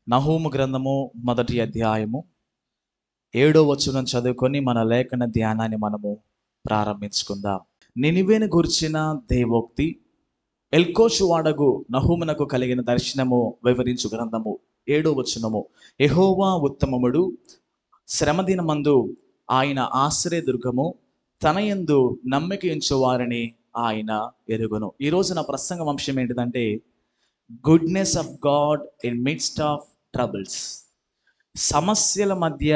నహూము గ్రంథము మొదటి అధ్యాయము 7వ వచనం చదువుకొని మన లేఖన ధ్యానాన్ని మనము ప్రారంభించుకుందాం. నినివేను గూర్చిన దేవోక్తి, ఎల్కోషు వాడగు నహూమునకు కలిగిన దర్శనము వివరించు గ్రంథము 7వ వచనము. యెహోవా ఉత్తమముడు, శ్రమదినమందు ఆయన ఆశ్రయదుర్గము, తన యందు నమ్మిక ఉంచు వారిని ఆయన ఎరుగును. ఈరోజు నా ప్రసంగం అంశం ఏంటిదంటే goodness of God in midst of troubles. సమస్యల మధ్య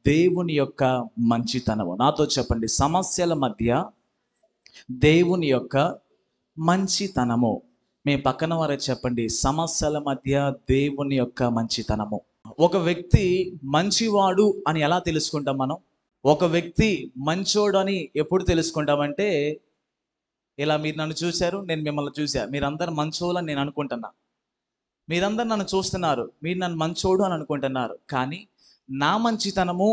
దేవుని యొక్క మంచితనము. నాతో చెప్పండి, సమస్యల మధ్య దేవుని యొక్క మంచితనము. మీ పక్కన వారే చెప్పండి, సమస్యల మధ్య దేవుని యొక్క మంచితనము. ఒక వ్యక్తి మంచివాడు అని ఎలా తెలుసుకుంటాం మనం? ఒక వ్యక్తి మంచోడు అని ఎప్పుడు తెలుసుకుంటామంటే, ఇలా మీరు నన్ను చూశారు, నేను మిమ్మల్ని చూశా, మీరందరూ మంచోళ్ళని నేను అనుకుంటున్నా, మీరందరూ నన్ను చూస్తున్నారు, మీరు నన్ను మంచోడు అని అనుకుంటున్నారు. కానీ నా మంచితనము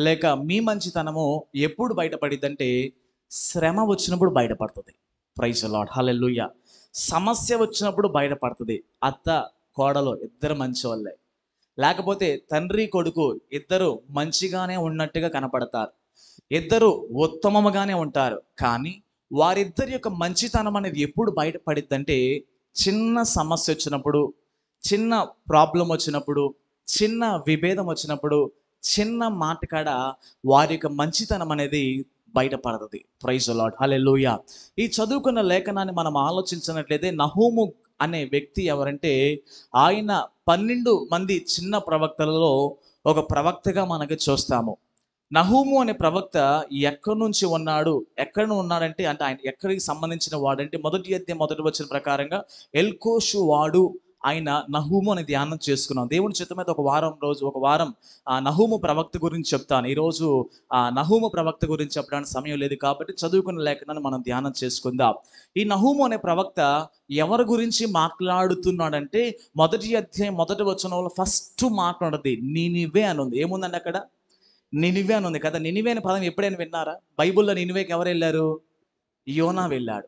లేక మీ మంచితనము ఎప్పుడు బయటపడిద్దంటే శ్రమ వచ్చినప్పుడు బయటపడుతుంది. ప్రైజ్ ది లార్డ్, హల్లెలూయా. సమస్య వచ్చినప్పుడు బయటపడుతుంది. అత్త కోడలు ఇద్దరు మంచివాళ్ళే, లేకపోతే తండ్రి కొడుకు ఇద్దరు మంచిగానే ఉన్నట్టుగా కనపడతారు, ఇద్దరు ఉత్తమముగానే ఉంటారు. కానీ వారిద్దరి యొక్క మంచితనం అనేది ఎప్పుడు బయటపడిద్దంటే చిన్న సమస్య వచ్చినప్పుడు, చిన్న ప్రాబ్లం వచ్చినప్పుడు, చిన్న విభేదం వచ్చినప్పుడు, చిన్న మాట కాడ వారి యొక్క మంచితనం అనేది బయటపడుతుంది. ప్రైజ్ ది లార్డ్, హల్లెలూయా. ఈ చదువుకున్న లేఖనాన్ని మనం ఆలోచించినట్లయితే నహూము అనే వ్యక్తి ఎవరంటే ఆయన 12 మంది చిన్న ప్రవక్తలలో ఒక ప్రవక్తగా మనకి చూస్తాము. నహూము అనే ప్రవక్త ఎక్కడి నుంచి ఉన్నాడు, ఎక్కడ ఉన్నాడంటే ఆయన ఎక్కడికి సంబంధించిన వాడంటే మొదటి అధ్యాయం మొదటి వచనం ప్రకారంగా ఎల్కోషు వాడు ఆయన నహూము అని ధ్యానం చేసుకున్నాం. దేవుని చిత్తమైతే ఒక వారం ఆ నహూము ప్రవక్త గురించి చెప్తాను. ఈరోజు ఆ నహూము ప్రవక్త గురించి చెప్పడానికి సమయం లేదు కాబట్టి చదువుకున్న లేఖనాన్ని మనం ధ్యానం చేసుకుందాం. ఈ నహూము అనే ప్రవక్త ఎవరి గురించి మాట్లాడుతున్నాడంటే మొదటి అధ్యాయం మొదటి వచనంలో ఫస్ట్ మాట్లాడది నీనివే అని ఉంది. ఏముందండి అక్కడ? నినివే అని ఉంది కదా. నినివే అనే పదం ఎప్పుడైనా విన్నారా? బైబిల్లో నినివేకి ఎవరు వెళ్ళారు? యోనా వెళ్ళాడు.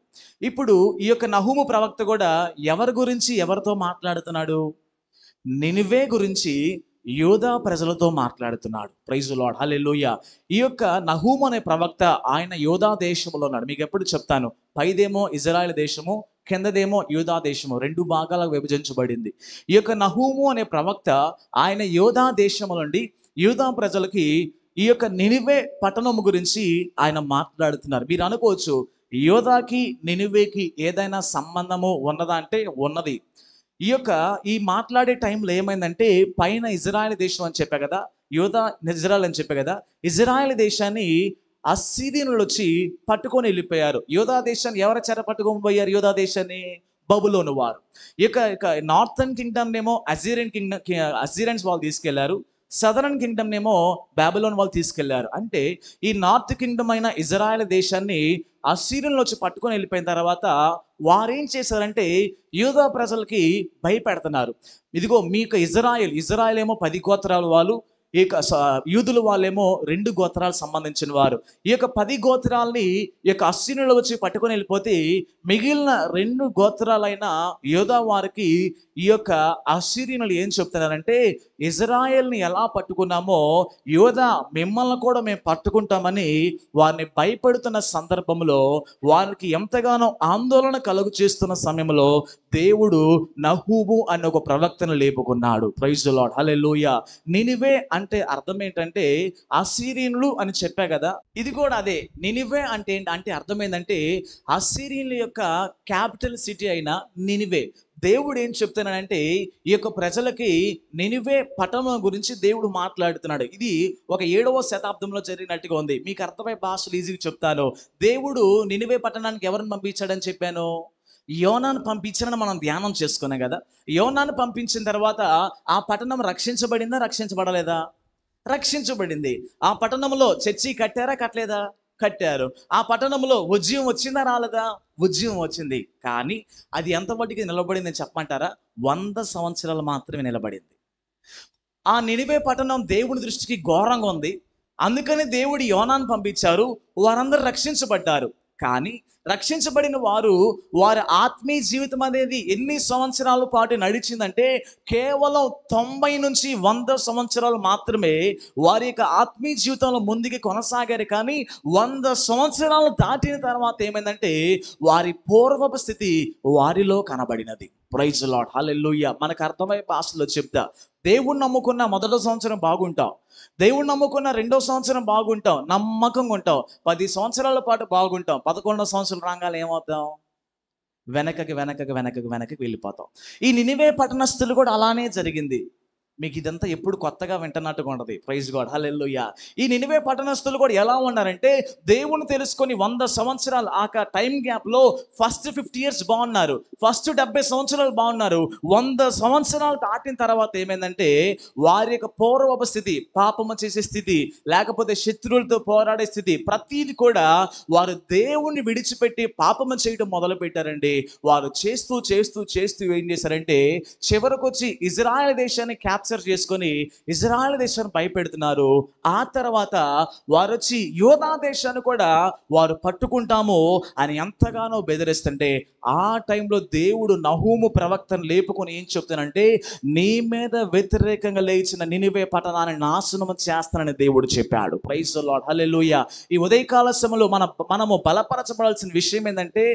ఇప్పుడు ఈ యొక్క నహూము ప్రవక్త కూడా ఎవరి గురించి ఎవరితో మాట్లాడుతున్నాడు? నినివే గురించి యూదా ప్రజలతో మాట్లాడుతున్నాడు. ప్రైజ్ ది లార్డ్, హల్లెలూయా. ఈ యొక్క నహూము అనే ప్రవక్త ఆయన యూదా దేశంలో ఉన్నాడు. మీకు ఎప్పుడు చెప్తాను, పైదేమో ఇజ్రాయెల్ దేశము, కిందదేమో యూదా దేశము, 2 భాగాలకు విభజించబడింది. ఈ యొక్క నహూము అనే ప్రవక్త ఆయన యూదా దేశము నుండి యూదా ప్రజలకి ఈ యొక్క నినివే పట్టణం గురించి ఆయన మాట్లాడుతున్నారు. మీరు అనుకోవచ్చు, యోధాకి నినివేకి ఏదైనా సంబంధము ఉన్నదా అంటే ఉన్నది. ఈ మాట్లాడే టైంలో ఏమైందంటే పైన ఇజ్రాయెల్ దేశం అని చెప్పా కదా, యోధా ఇజ్రాయెల్ అని చెప్పా కదా, ఇజ్రాయెల్ దేశాన్ని అస్సీరియనులు వచ్చి పట్టుకొని వెళ్ళిపోయారు. యోధా దేశాన్ని ఎవరి చేత పట్టుకొని పోయారు? యోధా దేశాన్ని బబులోను వారు. ఇక నార్థన్ కింగ్డమ్ ఏమో అస్సీరియన్స్ వాళ్ళు తీసుకెళ్లారు, సదరన్ కింగ్డమ్ ఏమో బాబిలోన్ వాళ్ళు తీసుకెళ్లారు. అంటే ఈ నార్త్ కింగ్డమ్ అయిన ఇజ్రాయెల్ దేశాన్ని అస్సీరియన్లు వచ్చి పట్టుకొని వెళ్ళిపోయిన తర్వాత వారేం చేశారంటే యూదా ప్రజలకి భయపెడుతున్నారు. ఇదిగో మీకు ఇజ్రాయెల్ ఏమో 10 గోత్రాల వాళ్ళు, యూదులు వాళ్ళేమో 2 గోత్రాలకు సంబంధించిన వారు. ఈ యొక్క 10 గోత్రాలని ఈ యొక్క అస్సీరియన్లు వచ్చి పట్టుకొని వెళ్ళిపోతే మిగిలిన 2 గోత్రాలైన యూదా వారికి ఈ యొక్క అస్సీరియన్లు ఏం చెప్తున్నారంటే ఇజ్రాయెల్ని ఎలా పట్టుకున్నామో యూదా మిమ్మల్ని కూడా మేము పట్టుకుంటామని వారిని భయపెడుతున్న సందర్భంలో వారికి ఎంతగానో ఆందోళన కలుగు చేస్తున్న సమయంలో దేవుడు నహూము అనే ఒక ప్రవక్తను లేపుకున్నాడు. ప్రైజ్ ది లార్డ్, హల్లెలూయా. నినివే అంటే అర్థం ఏంటంటే అస్సీరియన్లు అని చెప్పా కదా, ఇది కూడా అదే. నినివే అంటే అంటే అర్థం ఏంటంటే అస్సీరియన్ల యొక్క క్యాపిటల్ సిటీ అయిన నినివే. దేవుడు ఏం చెప్తున్నాడంటే ఈ యొక్క ప్రజలకి నినివే పట్టణం గురించి దేవుడు మాట్లాడుతున్నాడు. ఇది ఒక 7వ శతాబ్దంలో జరిగినట్టుగా ఉంది. మీకు అర్థమయ్యే భాషలు ఈజీగా చెప్తాను. దేవుడు నినివే పట్టణానికి ఎవరిని పంపించాడని చెప్పాను? యోనాను పంపించాలని మనం ధ్యానం చేసుకున్నాం కదా. యోనాను పంపించిన తర్వాత ఆ పట్టణం రక్షించబడిందా, రక్షించబడలేదా? రక్షించబడింది. ఆ పట్టణంలో చర్చి కట్టారా, కట్టలేదా? కట్టారు. ఆ పట్టణంలో ఉజ్జీవం వచ్చిందా, రాలేదా? ఉజ్జీవం వచ్చింది. కానీ అది ఎంతవరకు నిలబడింది చెప్పమంటారా? 100 సంవత్సరాలు మాత్రమే నిలబడింది. ఆ నినివే పట్టణం దేవుని దృష్టికి ఘోరంగా ఉంది. అందుకని దేవుడు యోనాను పంపించారు, వారందరూ రక్షించబడ్డారు. కానీ రక్షించబడిన వారు వారి ఆత్మీయ జీవితం అనేది ఎన్ని సంవత్సరాల పాటు నడిచిందంటే కేవలం 90 నుంచి 100 సంవత్సరాలు మాత్రమే వారి యొక్క ఆత్మీయ జీవితంలో ముందుకు కొనసాగారు. కానీ 100 సంవత్సరాలు దాటిన తర్వాత ఏమైందంటే వారి పూర్వపు స్థితి వారిలో కనబడినది. ప్రైజ్ లార్డ్, హల్లెలూయా. మనకు అర్థమయ్యే భాషలో చెప్తా. దేవుణ్ణి నమ్ముకున్న మొదటి సంవత్సరం బాగుంటాం, దేవుణ్ణి నమ్ముకున్న రెండో సంవత్సరం బాగుంటాం, నమ్మకంగా ఉంటాం, 10 సంవత్సరాల పాటు బాగుంటాం. 11వ సంవత్సరం రాగానే ఏమవుతాం? వెనకకి వెళ్ళిపోతాం. ఈ నినివే పట్టణస్థులు కూడా అలానే జరిగింది. మీకు ఇదంతా ఎప్పుడు కొత్తగా వింటున్నట్టుగా ఉండదు. ప్రైజ్ గాడ్, హల్లెలూయా. ఈ నినివే పట్టణస్థులు కూడా ఎలా ఉన్నారంటే దేవుని తెలుసుకొని 100 సంవత్సరాలు ఆ టైం గ్యాప్లో ఫస్ట్ 50 ఇయర్స్ బాగున్నారు, ఫస్ట్ 70 సంవత్సరాలు బాగున్నారు. 100 సంవత్సరాలు దాటిన తర్వాత ఏమైందంటే వారి యొక్క పూర్వపు స్థితి, పాపము చేసే స్థితి, లేకపోతే శత్రువులతో పోరాడే స్థితి, ప్రతీది కూడా వారు దేవుణ్ణి విడిచిపెట్టి పాపము చేయడం మొదలు పెట్టారండి. వారు చేస్తూ చేస్తూ చేస్తూ ఏం చేశారంటే చివరకు వచ్చి ఇజ్రాయెల్ దేశాన్ని క్యాప్చర్ చేసుకొని ఇజ్రాయెల్ దేశాన్ని భయపెడుతున్నారు. ఆ తర్వాత వారు వచ్చి యోధా దేశాన్ని కూడా వారు పట్టుకుంటాము అని ఎంతగానో బెదిరిస్తుంటే ఆ టైంలో దేవుడు నహూము ప్రవక్తను లేపుకొని ఏం చెప్తానంటే నీ మీద వ్యతిరేకంగా లేచిన నినివే పట్టణాన్ని నాశనం చేస్తానని దేవుడు చెప్పాడు. ప్రైజ్ ది లార్డ్, హల్లెలూయా. ఈ ఉదయకాల సమయంలో మనము బలపరచబడాల్సిన విషయం ఏంటంటే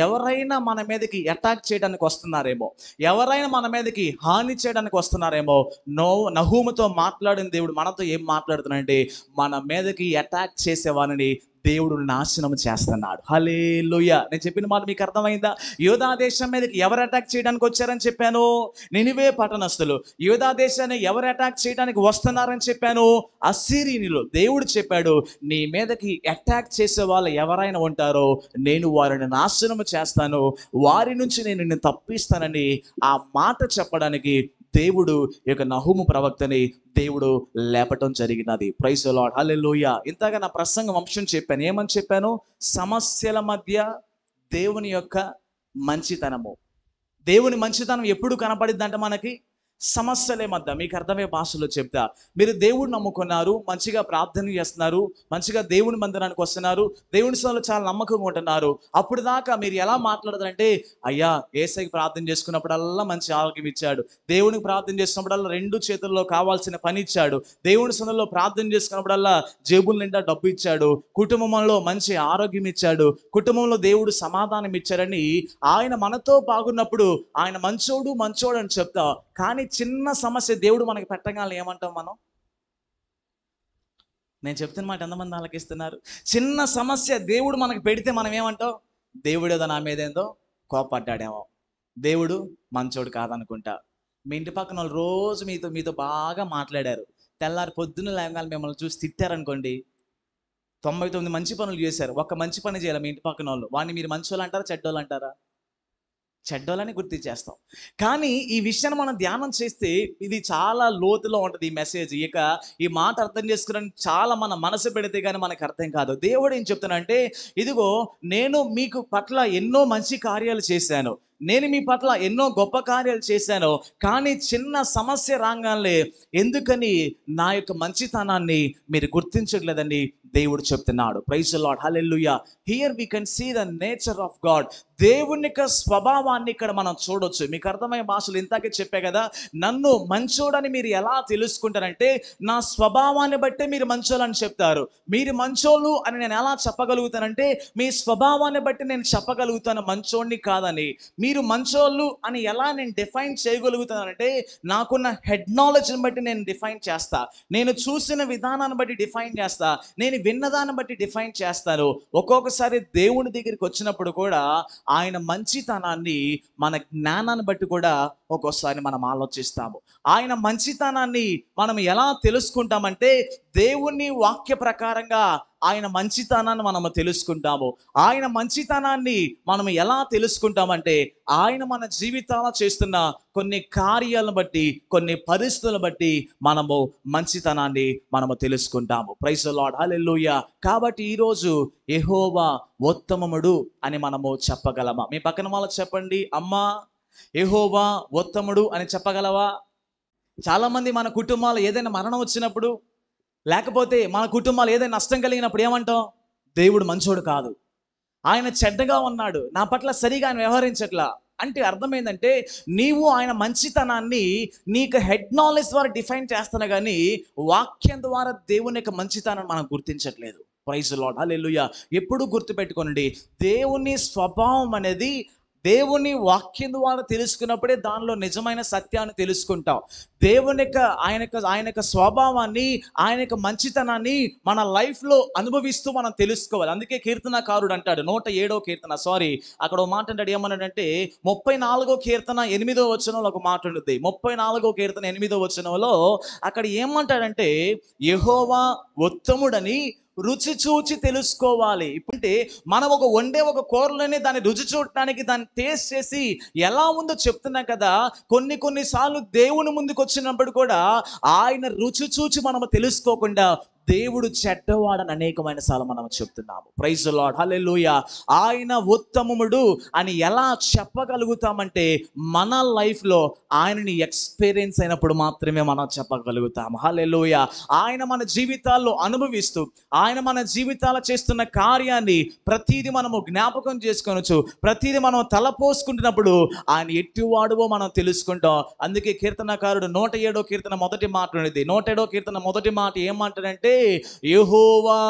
ఎవరైనా మన మీదకి అటాక్ చేయడానికి వస్తున్నారేమో, ఎవరైనా మన మీదకి హాని చేయడానికి వస్తున్నారేమో, నహూముతో మాట్లాడిన దేవుడు మనతో ఏం మాట్లాడుతున్నాడంటే మన మీదకి అటాక్ చేసేవారిని దేవుడు నాశనం చేస్తున్నాడు. హల్లెలూయా. నేను చెప్పిన మాట మీకు అర్థమైందా? యోధా దేశం మీదకి ఎవరు అటాక్ చేయడానికి వచ్చారని చెప్పాను? నినివే పట్టణస్థులు. యోధా దేశాన్ని ఎవరు అటాక్ చేయడానికి వస్తున్నారని చెప్పాను? అస్సీరీయులు. దేవుడు చెప్పాడు నీ మీదకి అటాక్ చేసే వాళ్ళు ఎవరైనా ఉంటారో నేను వారిని నాశనం చేస్తాను, వారి నుంచి నేను నిన్ను తప్పిస్తానని ఆ మాట చెప్పడానికి దేవుడు ఈ యొక్క నహూము ప్రవక్తని దేవుడు లేపటం జరిగినది. Praise the lord, hallelujah. ఇంతగా నా ప్రసంగం అంశం చెప్పాను. ఏమని చెప్పాను? సమస్యల మధ్య దేవుని యొక్క మంచితనము. దేవుని మంచితనం ఎప్పుడు కనపడిద్దంటే మనకి సమస్యలే మధ్య. మీకు అర్థమయ్యే భాషలో చెప్తా. మీరు దేవుడిని నమ్ముకున్నారు, మంచిగా ప్రార్థన చేస్తున్నారు, మంచిగా దేవుని మందిరానికి వస్తున్నారు, దేవుని సన్నిధిలో చాలా నమ్మకంగా ఉంటున్నారు. అప్పుడు దాకా మీరు ఎలా మాట్లాడతారంటే అయ్యా యేసయ్యకి ప్రార్థన చేసుకున్నప్పుడల్లా మంచి ఆరోగ్యం ఇచ్చాడు, దేవునికి ప్రార్థన చేసినప్పుడల్లా 2 చేతుల్లో కావాల్సిన పని ఇచ్చాడు, దేవుని సన్నిధిలో ప్రార్థన చేసుకున్నప్పుడల్లా జేబుల నిండా డబ్బు ఇచ్చాడు, కుటుంబంలో మంచి ఆరోగ్యం ఇచ్చాడు, కుటుంబంలో దేవుడు సమాధానం ఇచ్చారని ఆయన మనతో బాగున్నప్పుడు ఆయన మంచోడు అని చెప్తా. కానీ చిన్న సమస్య దేవుడు మనకి పెట్టగానే ఏమంటాం మనం? నేను చెప్తున్న మాట ఎంతమంది ఆలకిస్తున్నారు? చిన్న సమస్య దేవుడు మనకి పెడితే మనం ఏమంటాం? దేవుడు ఏదో నా మీద ఏందో కోపడ్డాడేమో, దేవుడు మంచోడు కాదనుకుంటా. మీ ఇంటి పక్కన వాళ్ళు రోజు మీతో బాగా మాట్లాడారు, తెల్లారి పొద్దున్న లేవగానే మిమ్మల్ని చూసి తిట్టారనుకోండి, 99 మంచి పనులు చేశారు, ఒక్క మంచి పని చేయాలి మీ ఇంటి పక్కన వాళ్ళు, వాడిని మీరు మంచోళ్ళు అంటారా చెడ్డోళ్ళు అంటారా? చెడ్డోలని గుర్తించేస్తాం. కానీ ఈ విషయాన్ని మనం ధ్యానం చేస్తే ఇది చాలా లోతులో ఉంటుంది ఈ మెసేజ్. ఇక ఈ మాట అర్థం చేసుకోవడానికి చాలా మన మనసు పెడితే కానీ మనకు అర్థం కాదు. దేవుడు ఏం చెప్తానంటే ఇదిగో నేను మీకు పట్ల ఎన్నో మంచి కార్యాలు చేశాను, నేను మీ పట్ల ఎన్నో గొప్ప కార్యాలు చేశాను, కానీ చిన్న సమస్య రాగానే ఎందుకని నా యొక్క మంచితనాన్ని మీరు గుర్తించట్లేదని దేవుడు చెప్తున్నాడు. Praise the lord, hallelujah. Here we can see the nature of God. దేవుని యొక్క స్వభావాన్ని ఇక్కడ మనం చూడొచ్చు. మీకు అర్థమయ్యే భాషలు ఇంతాకే చెప్పే కదా, నన్ను మంచోడని మీరు ఎలా తెలుసుకుంటారంటే నా స్వభావాన్ని బట్టే మీరు మంచోళ్ళని చెప్తారు. మీరు మంచోళ్ళు అని నేను ఎలా చెప్పగలుగుతానంటే మీ స్వభావాన్ని బట్టి నేను చెప్పగలుగుతాను మంచోడిని కాదని. మీరు మంచోళ్ళు అని ఎలా నేను డిఫైన్ చేయగలుగుతానంటే నాకున్న హెడ్ నాలెడ్జ్ని బట్టి నేను డిఫైన్ చేస్తా, నేను చూసిన విధానాన్ని బట్టి డిఫైన్ చేస్తా, నేను విన్నదాన్ని బట్టి డిఫైన్ చేస్తాను. ఒక్కొక్కసారి దేవుని దగ్గరికి వచ్చినప్పుడు కూడా ఆయన మంచితనాన్ని మన జ్ఞానాన్ని బట్టి కూడా ఒక్కోసారి మనం ఆలోచిస్తాము. ఆయన మంచితనాన్ని మనం ఎలా తెలుసుకుంటామంటే దేవుని వాక్య ప్రకారంగా ఆయన మంచితనాన్ని మనము తెలుసుకుంటాము. ఆయన మంచితనాన్ని మనం ఎలా తెలుసుకుంటామంటే ఆయన మన జీవితాల్లో చేస్తున్న కొన్ని కార్యాలను బట్టి, కొన్ని పరిస్థితులను బట్టి మనము మంచితనాన్ని మనము తెలుసుకుంటాము. ప్రైజ్ ది లార్డ్, హల్లెలూయా. కాబట్టి ఈరోజు యెహోవా ఉత్తమముడు అని మనము చెప్పగలమా? మీ పక్కన వాళ్ళు చెప్పండి, అమ్మా యెహోవా ఉత్తముడు అని చెప్పగలవా? చాలామంది మన కుటుంబాలు ఏదైనా మరణం వచ్చినప్పుడు, లేకపోతే మన కుటుంబాలు ఏదైనా నష్టం కలిగినప్పుడు ఏమంటాం? దేవుడు మంచోడు కాదు, ఆయన చెడ్డగా ఉన్నాడు, నా పట్ల సరిగా ఆయన వ్యవహరించట్లా అంటే అర్థం ఏంటంటే, నీవు ఆయన మంచితనాన్ని నీకు హెడ్ నాలెడ్జ్ ద్వారా డిఫైన్ చేస్తున్నా కానీ వాక్యం ద్వారా దేవుని యొక్క మంచితనాన్ని మనం గుర్తించట్లేదు. ప్రైజ్ లార్డ్, హల్లెలూయా. ఎప్పుడు గుర్తుపెట్టుకోనండి, దేవుని స్వభావం అనేది దేవుని వాక్యం ద్వారా తెలుసుకున్నప్పుడే దానిలో నిజమైన సత్యాన్ని తెలుసుకుంటాం. దేవుని యొక్క ఆయన యొక్క స్వభావాన్ని, ఆయన యొక్క మంచితనాన్ని మన లైఫ్లో అనుభవిస్తూ మనం తెలుసుకోవాలి. అందుకే కీర్తనకారుడు అంటాడు 107వ కీర్తన, అక్కడ ఒక మాట అంటాడు, ఏమన్నాడంటే 34వ కీర్తన 8వ వచనంలో ఒక మాట ఉంటుంది. 34వ కీర్తన 8వ వచనంలో అక్కడ ఏమంటాడంటే, యెహోవా ఉత్తముడని రుచి చూచి తెలుసుకోవాలి. ఇప్పుడంటే మనం ఒక కూరలోనే దాన్ని రుచి చూడటానికి, దాన్ని టేస్ట్ చేసి ఎలా ఉందో చెప్తున్నాం కదా. కొన్నిసార్లు దేవుని ముందుకు వచ్చినప్పుడు కూడా ఆయన రుచి చూచి మనము తెలుసుకోకుండా దేవుడు చెడ్డవాడని అనేకమైన సార్లు మనం చెప్తున్నాము. ప్రైజ్ ది లార్డ్, హల్లెలూయా. ఆయన ఉత్తముడు అని ఎలా చెప్పగలుగుతామంటే మన లైఫ్లో ఆయనని ఎక్స్పీరియన్స్ అయినప్పుడు మాత్రమే మనం చెప్పగలుగుతాము. హల్లెలూయా. ఆయన మన జీవితాల్లో అనుభవిస్తూ, ఆయన మన జీవితాలు చేస్తున్న కార్యాన్ని ప్రతిదీ మనము జ్ఞాపకం చేసుకొనొచ్చు. ప్రతిదీ మనం తలపోసుకుంటున్నప్పుడు ఆయన ఎట్టివాడువో మనం తెలుసుకుంటాం. అందుకే కీర్తనకారుడు 107వ కీర్తన మొదటి మాట ఉన్నది. 107వ కీర్తన మొదటి మాట ఏమంటాడంటే, యెహోవా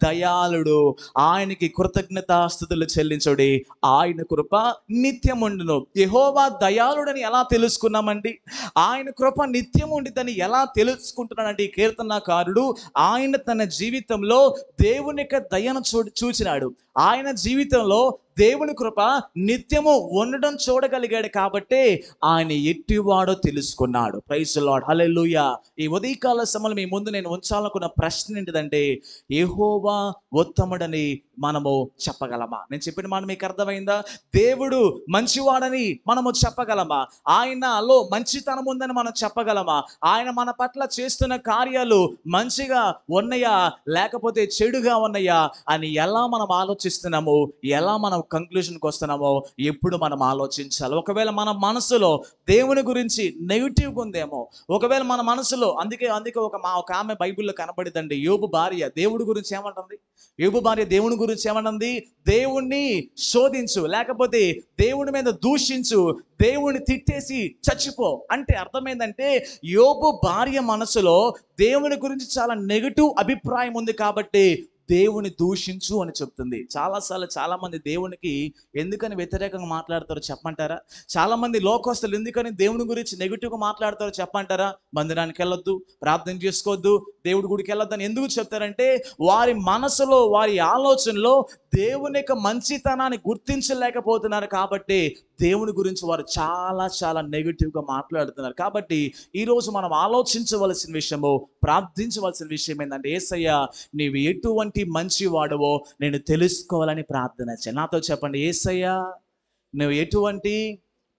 దయాళుడు, ఆయనకి కృతజ్ఞతాస్తుతులు చెల్లించుడి, ఆయన కృప నిత్యముండును. యెహోవా దయాళుడని ఎలా తెలుసుకున్నామండి? ఆయన కృప నిత్యం ఉండిద్దని ఎలా తెలుసుకుంటున్నాడంటే ఈ కీర్తనకారుడు ఆయన తన జీవితంలో దేవుని యొక్క దయను చూచినాడు. ఆయన జీవితంలో దేవుని కృప నిత్యము ఉండడం చూడగలిగాడు కాబట్టి ఆయన ఎట్టివాడో తెలుసుకున్నాడు. ప్రైజ్ ది లార్డ్, హల్లెలూయా. ఈ ఉదయకాల సమయంలో మీ ముందు నేను ఉంచాలనుకున్న ప్రశ్న ఏంటిదంటే, యెహోవా ఉత్తముడని మనము చెప్పగలమా? నేను చెప్పిన మాట మీకు అర్థమైందా? దేవుడు మంచివాడని మనము చెప్పగలమా? ఆయనలో మంచితనం ఉందని మనం చెప్పగలమా? ఆయన మన పట్ల చేస్తున్న కార్యాలు మంచిగా ఉన్నాయా లేకపోతే చెడుగా ఉన్నాయా అని ఎలా మనం ఆలోచిస్తున్నామో, ఎలా మనం కంక్లూషన్కి వస్తున్నామో ఎప్పుడు మనం ఆలోచించాలి. ఒకవేళ మన మనసులో దేవుని గురించి నెగిటివ్గా ఉందేమో, ఒకవేళ మన మనసులో అందుకే ఒక ఆమె బైబిల్లో కనబడిద్దండి. యోబు భార్య దేవుడి గురించి ఏమంటుంది? యోబు భార్య దేవుని గురించి ఏమన్నది? దేవుణ్ణి శోధించు, లేకపోతే దేవుని మీద దూషించు, దేవుని తిట్టేసి చచ్చిపో. అంటే అర్థమైందంటే యోబు భార్య మనసులో దేవుని గురించి చాలా నెగిటివ్ అభిప్రాయం ఉంది కాబట్టి దేవుని దూషించు అని చెప్తుంది. చాలాసార్లు చాలామంది దేవునికి ఎందుకని వ్యతిరేకంగా మాట్లాడతారో చెప్పంటారా? చాలామంది లోకస్తులు ఎందుకని దేవుని గురించి నెగిటివ్గా మాట్లాడతారో చెప్పంటారా? మందిరానికి వెళ్ళొద్దు, ప్రార్థన చేసుకోవద్దు, దేవుడి గుడికి వెళ్ళొద్దు అని ఎందుకు చెప్తారంటే వారి మనసులో, వారి ఆలోచనలో దేవుని యొక్క మంచితనాన్ని గుర్తించలేకపోతున్నారు కాబట్టి దేవుని గురించి వారు చాలా చాలా నెగిటివ్గా మాట్లాడుతున్నారు. కాబట్టి ఈరోజు మనం ఆలోచించవలసిన విషయము, ప్రార్థించవలసిన విషయం ఏంటంటే, యేసయ్య నీవు ఎటువంటి మంచి వాడవో నేను తెలుసుకోవాలని ప్రార్థన చేయాలి. నాతో చెప్పండి, యేసయ్య నువ్వు ఎటువంటి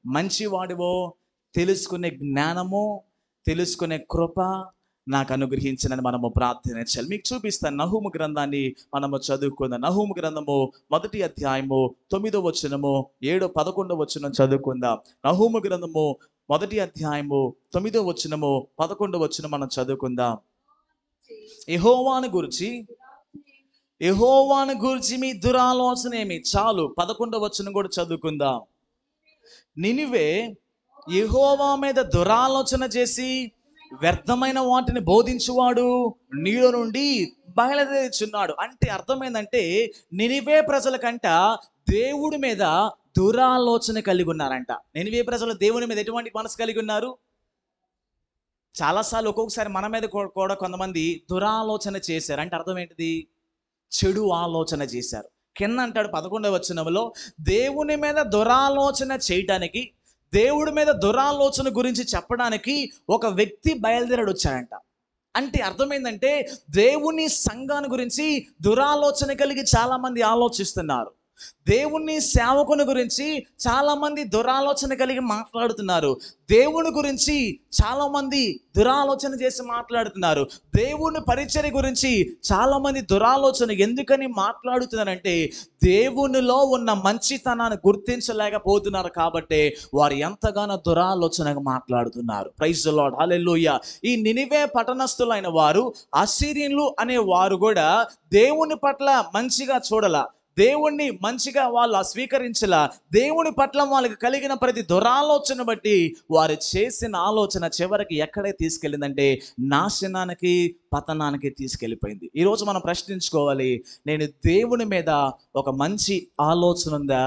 మంచి వాడివో తెలుసుకునే జ్ఞానము, తెలుసుకునే కృప నాకు అనుగ్రహించనని మనము ప్రార్థన చేయాలి. మీకు చూపిస్తాను, నహూము గ్రంథాన్ని మనము చదువుకుందాం. నహూము గ్రంథము 1వ అధ్యాయము 9వ వచనము 7, 11వ వచనం చదువుకుందాం. నహూము గ్రంథము 1వ అధ్యాయము 9వ వచనము 11వ వచనం మనం చదువుకుందాం. యెహోవాను గురించి మీ దురాలోచన ఏమి? చాలు, 11వ వచనం కూడా చదువుకుందాం. నినివే యెహోవా మీద దురాలోచన చేసి వ్యర్థమైన వాటిని బోధించువాడు నీలో నుండి బయలుదేరుచున్నాడు. అంటే అర్థమైందంటే నినివే ప్రజల కంట దేవుడి మీద దురాలోచన కలిగి ఉన్నారంట. నినివే ప్రజలు దేవుని మీద ఎటువంటి మనసు కలిగి ఉన్నారు? చాలాసార్లు ఒక్కొక్కసారి మన మీద కూడా కొంతమంది దురాలోచన చేశారు. అంటే అర్థం ఏంటిది? చెడు ఆలోచన చేశారు. కింద అంటాడు 11వ వచనంలో, దేవుని మీద దురాలోచన చేయటానికి, దేవుడి మీద దురాలోచన గురించి చెప్పడానికి ఒక వ్యక్తి బయలుదేరాడు వచ్చాడంట. అంటే అర్థమైందంటే దేవుని సంఘాన్ని గురించి దురాలోచన కలిగి చాలామంది ఆలోచిస్తున్నారు. దేవుని సేవకుని గురించి చాలామంది దురాలోచన కలిగి మాట్లాడుతున్నారు. దేవుని గురించి చాలామంది దురాలోచన చేసి మాట్లాడుతున్నారు. దేవుని పరిచర్య గురించి చాలామంది దురాలోచన ఎందుకని మాట్లాడుతున్నారంటే దేవునిలో ఉన్న మంచితనాన్ని గుర్తించలేకపోతున్నారు కాబట్టి వారు ఎంతగానో దురాలోచనగా మాట్లాడుతున్నారు. ప్రైజ్ ది లార్డ్, హల్లెలూయా. ఈ నినివే పట్టణస్థులైన వారు, అసిరియన్లు అనే వారు కూడా దేవుని పట్ల మంచిగా చూడాల, దేవుణ్ణి మంచిగా వాళ్ళు స్వీకరించలా. దేవుని పట్ల వాళ్ళకి కలిగిన ప్రతి దురాలోచన బట్టి వారు చేసిన ఆలోచన చివరికి ఎక్కడే తీసుకెళ్ళిందంటే నాశనానికి, పతనానికి తీసుకెళ్ళిపోయింది. ఈరోజు మనం ప్రశ్నించుకోవాలి, నేను దేవుని మీద ఒక మంచి ఆలోచన ఉందా,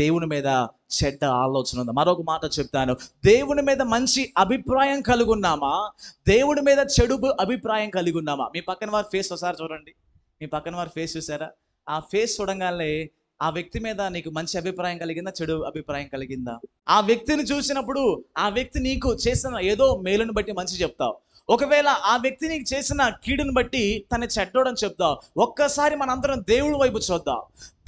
దేవుని మీద చెడ్డ ఆలోచన ఉందా? మరొక మాట చెప్తాను, దేవుని మీద మంచి అభిప్రాయం కలిగి ఉన్నామా, దేవుడి మీద చెడు అభిప్రాయం కలిగి ఉన్నామా? మీ పక్కన వారి ఫేస్ ఒకసారి చూడండి. మీ పక్కన వారి ఫేస్ చూసారా? ఆ ఫేస్ చూడంగానే ఆ వ్యక్తి మీద నీకు మంచి అభిప్రాయం కలిగిందా, చెడు అభిప్రాయం కలిగిందా? ఆ వ్యక్తిని చూసినప్పుడు ఆ వ్యక్తి నీకు చేసిన ఏదో మేలుని బట్టి మంచి చెప్తావు. ఒకవేళ ఆ వ్యక్తి నీకు చేసిన కీడుని బట్టి తన చెడ్డోడని చెప్తావు. ఒక్కసారి మనందరం దేవుడి వైపు చూద్దాం.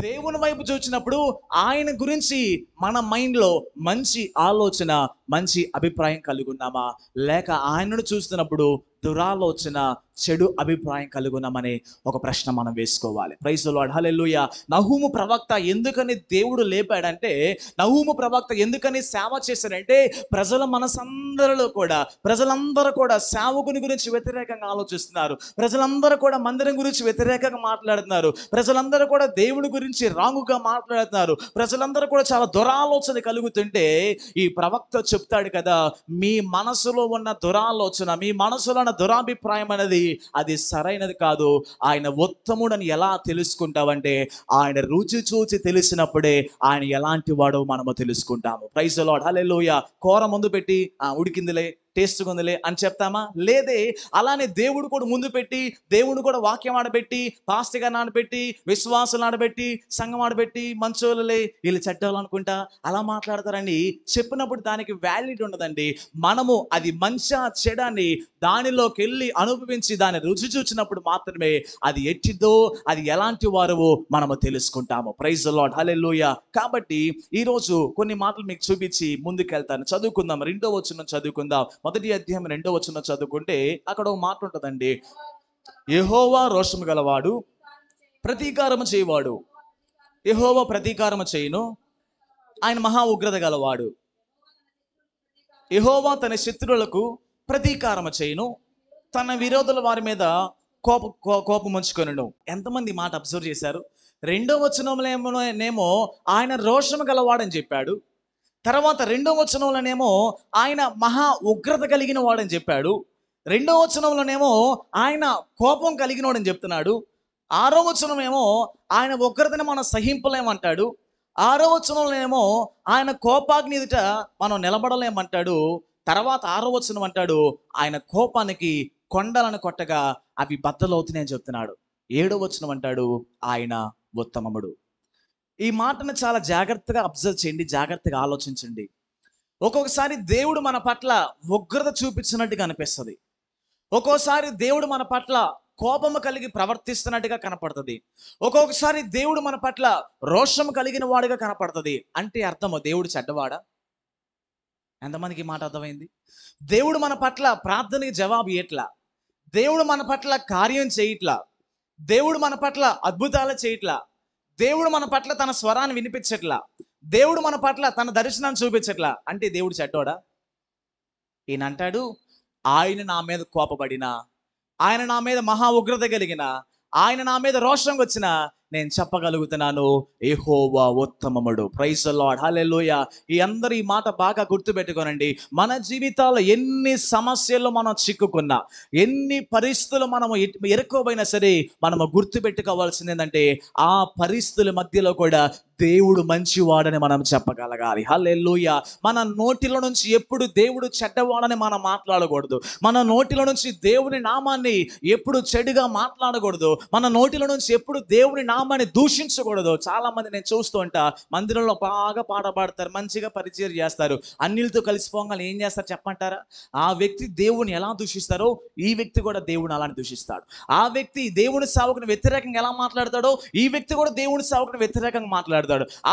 దేవుని వైపు చూసినప్పుడు ఆయన గురించి మన మైండ్లో మంచి ఆలోచన, మంచి అభిప్రాయం కలిగి ఉన్నామా, లేక ఆయనను చూస్తున్నప్పుడు దురాలోచన, చెడు అభిప్రాయం కలిగి ఉన్నామనే ఒక ప్రశ్న మనం వేసుకోవాలి. ప్రైజ్ ది లార్డ్, హల్లెలూయా. నహూము ప్రవక్త ఎందుకని దేవుడు లేపాడంటే, నహూము ప్రవక్త ఎందుకని సేవ చేశాడంటే, ప్రజలందరూ కూడా సేవకుని గురించి వ్యతిరేకంగా ఆలోచిస్తున్నారు. ప్రజలందరూ కూడా మందిరం గురించి వ్యతిరేకంగా మాట్లాడుతున్నారు. ప్రజలందరూ కూడా దేవుడి గురించి రాంగుగా మాట్లాడుతున్నారు. ప్రజలందరూ కూడా చాలా దురాలోచన కలుగుతుంటే ఈ ప్రవక్త చెప్తాడు కదా, మీ మనసులో ఉన్న దురాలోచన, మీ మనసులో ఉన్న దురాభిప్రాయం అనేది అది సరైనది కాదు. ఆయన ఉత్తముడని ఎలా తెలుసుకుంటావంటే, ఆయన రుచి చూచి తెలిసినప్పుడే ఆయన ఎలాంటి వాడో మనము తెలుసుకుంటాము. ప్రైజ్ ది లార్డ్, హల్లెలూయా. కూర ముందు పెట్టి ఉడికిందిలే, టేస్ట్గా ఉందిలే అని చెప్తామా? లేదే. అలానే దేవుడు కూడా ముందు పెట్టి, దేవుడు కూడా వాక్యం ఆడబెట్టి, పాస్టర్ ఆడబెట్టి, విశ్వాసులు ఆడబెట్టి, సంఘం ఆడబెట్టి, మంచోళ్ళలే వీళ్ళు చెడ్డోళ్ళు అనుకుంటా అలా మాట్లాడతారని చెప్పినప్పుడు దానికి వ్యాలిడ్ ఉండదండి. మనము అది మంచి చెడని దానిలోకి వెళ్ళి అనుభవించి దాన్ని రుచి చూచినప్పుడు మాత్రమే అది ఎట్టిదో, అది ఎలాంటి వారో మనము తెలుసుకుంటాము. ప్రైజ్ ది లార్డ్, హల్లెలూయా. కాబట్టి ఈరోజు కొన్ని మాటలు మీకు చూపించి ముందుకెళ్తాను. చదువుకుందాం. 2వ వచనం చదువుకుందాం. 1వ అధ్యాయం 2వ వచనం చదువుకుంటే అక్కడ ఒక మాట ఉంటుందండి. యెహోవా రోషము గలవాడు, ప్రతీకారము చేయవాడు. యెహోవా ప్రతీకారము చేయును, ఆయన మహా ఉగ్రత గలవాడు. యెహోవా తన శత్రువులకు ప్రతీకారము చేయును, తన విరోధుల వారి మీద కోపం ఉంచుకొనును. ఎంతమంది మాట అబ్జర్వ్ చేశారు? 2వ వచనంలోనేమో ఆయన రోషము గలవాడని చెప్పాడు. తర్వాత 2వ వచనంలోనేమో ఆయన మహా ఉగ్రత కలిగిన వాడని చెప్పాడు. 2వ వచనంలోనేమో ఆయన కోపం కలిగిన వాడని చెప్తున్నాడు. 6వ వచనమేమో ఆయన ఉగ్రతని మనం సహింపలేమంటాడు. 6వ వచనంలోనేమో ఆయన కోపాగ్ని ఎదుట మనం నిలబడలేమంటాడు. తర్వాత 6వ వచనం అంటాడు, ఆయన కోపానికి కొండలను కొట్టగా అవి బద్దలవుతున్నాయని చెప్తున్నాడు. 7వ వచనం అంటాడు, ఆయన ఉత్తమముడు. ఈ మాటను చాలా జాగ్రత్తగా అబ్జర్వ్ చేయండి, జాగ్రత్తగా ఆలోచించండి. ఒక్కొక్కసారి దేవుడు మన పట్ల ఉగ్రత చూపించినట్టుగా అనిపిస్తుంది. ఒక్కోసారి దేవుడు మన పట్ల కోపము కలిగి ప్రవర్తిస్తున్నట్టుగా కనపడుతుంది. ఒక్కొక్కసారి దేవుడు మన పట్ల రోషము కలిగిన వాడుగా కనపడుతుంది. అంటే అర్థము దేవుడు చెడ్డవాడా? ఎంతమందికి ఈ మాట అర్థమైంది? దేవుడు మన పట్ల ప్రార్థనకి జవాబు ఇయ్యట్లా, దేవుడు మన పట్ల కార్యం చేయట్లా, దేవుడు మన పట్ల అద్భుతాలు చేయట్లా, దేవుడు మన పట్ల తన స్వరాన్ని వినిపించట్లా, దేవుడు మన పట్ల తన దర్శనాన్ని చూపించట్లా. అంటే దేవుడు చెడ్డోడా? ఈయన అంటాడు, ఆయన నా మీద కోపపడినా, ఆయన నా మీద మహా ఉగ్రత కలిగిన, ఆయన నా మీద రోషం వచ్చిన నేను చెప్పగలుగుతున్నాను, యెహోవా ఉత్తమముడు. ప్రైజ్ ది లార్డ్, హల్లెలూయా. ఈ అందరూ ఈ మాట బాగా గుర్తుపెట్టుకోనండి. మన జీవితాల్లో ఎన్ని సమస్యలు మనం చిక్కుకున్నా, ఎన్ని పరిస్థితులు మనము ఇరుక్కోబోయినా సరే, మనము గుర్తుపెట్టుకోవాల్సింది ఏంటంటే, ఆ పరిస్థితుల మధ్యలో కూడా దేవుడు మంచివాడని మనం చెప్పగలగాలి. హల్లెలూయా. మన నోటిలో నుంచి ఎప్పుడు దేవుడు చెడ్డవాడని మనం మాట్లాడకూడదు. మన నోటిలో నుంచి దేవుని నామాన్ని ఎప్పుడు చెడుగా మాట్లాడకూడదు. మన నోటిలో నుంచి ఎప్పుడు దేవుని నామాన్ని దూషించకూడదు. చాలా మంది నేను చూస్తూ ఉంటా, మందిరంలో బాగా పాట పాడతారు, మంచిగా పరిచయం చేస్తారు, అన్నిలతో కలిసిపోగానే ఏం చేస్తారు చెప్పంటారా? ఆ వ్యక్తి దేవుని ఎలా దూషిస్తారో ఈ వ్యక్తి కూడా దేవుని అలానే దూషిస్తాడు. ఆ వ్యక్తి దేవుని సేవకుని వ్యతిరేకంగా ఎలా మాట్లాడతాడో ఈ వ్యక్తి కూడా దేవుని సేవకుని వ్యతిరేకంగా మాట్లాడతాడు.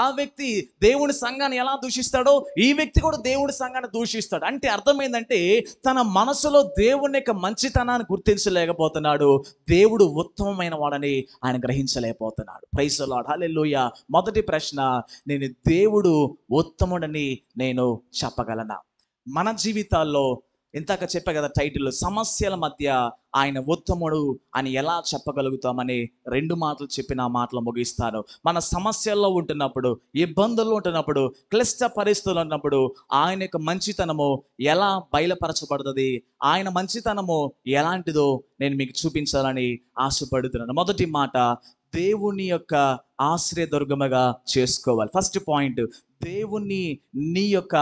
ఆ వ్యక్తి దేవుని సంఘాన్ని ఎలా దూషిస్తాడో ఈ వ్యక్తి కూడా దేవుని సంఘాన్ని దూషిస్తాడు. అంటే అర్థమైందంటే, తన మనసులో దేవుని యొక్క మంచితనాన్ని గుర్తించలేకపోతున్నాడు, దేవుడు ఉత్తమమైన వాడని ఆయన గ్రహించలేకపోతున్నాడు. ప్రైజ్ ది లార్డ్, హల్లెలూయా. మొదటి ప్రశ్న, నేను దేవుడు ఉత్తముడని నేను చెప్పగలనా? మన జీవితాల్లో ఇందాక చెప్పా కదా టైటిల్, సమస్యల మధ్య ఆయన ఉత్తముడు అని ఎలా చెప్పగలుగుతామని 2 మాటలు చెప్పి నా మాటలు ముగిస్తాను. మన సమస్యల్లో ఉంటున్నప్పుడు, ఇబ్బందుల్లో ఉంటున్నప్పుడు, క్లిష్ట పరిస్థితులు ఉన్నప్పుడు ఆయన యొక్క మంచితనము ఎలా బయలుపరచబడుతుంది, ఆయన మంచితనము ఎలాంటిదో నేను మీకు చూపించాలని ఆశపడుతున్నాను. మొదటి మాట, దేవుని యొక్క ఆశ్రయదుర్గముగా చేసుకోవాలి. ఫస్ట్ పాయింట్, దేవుణ్ణి నీ యొక్క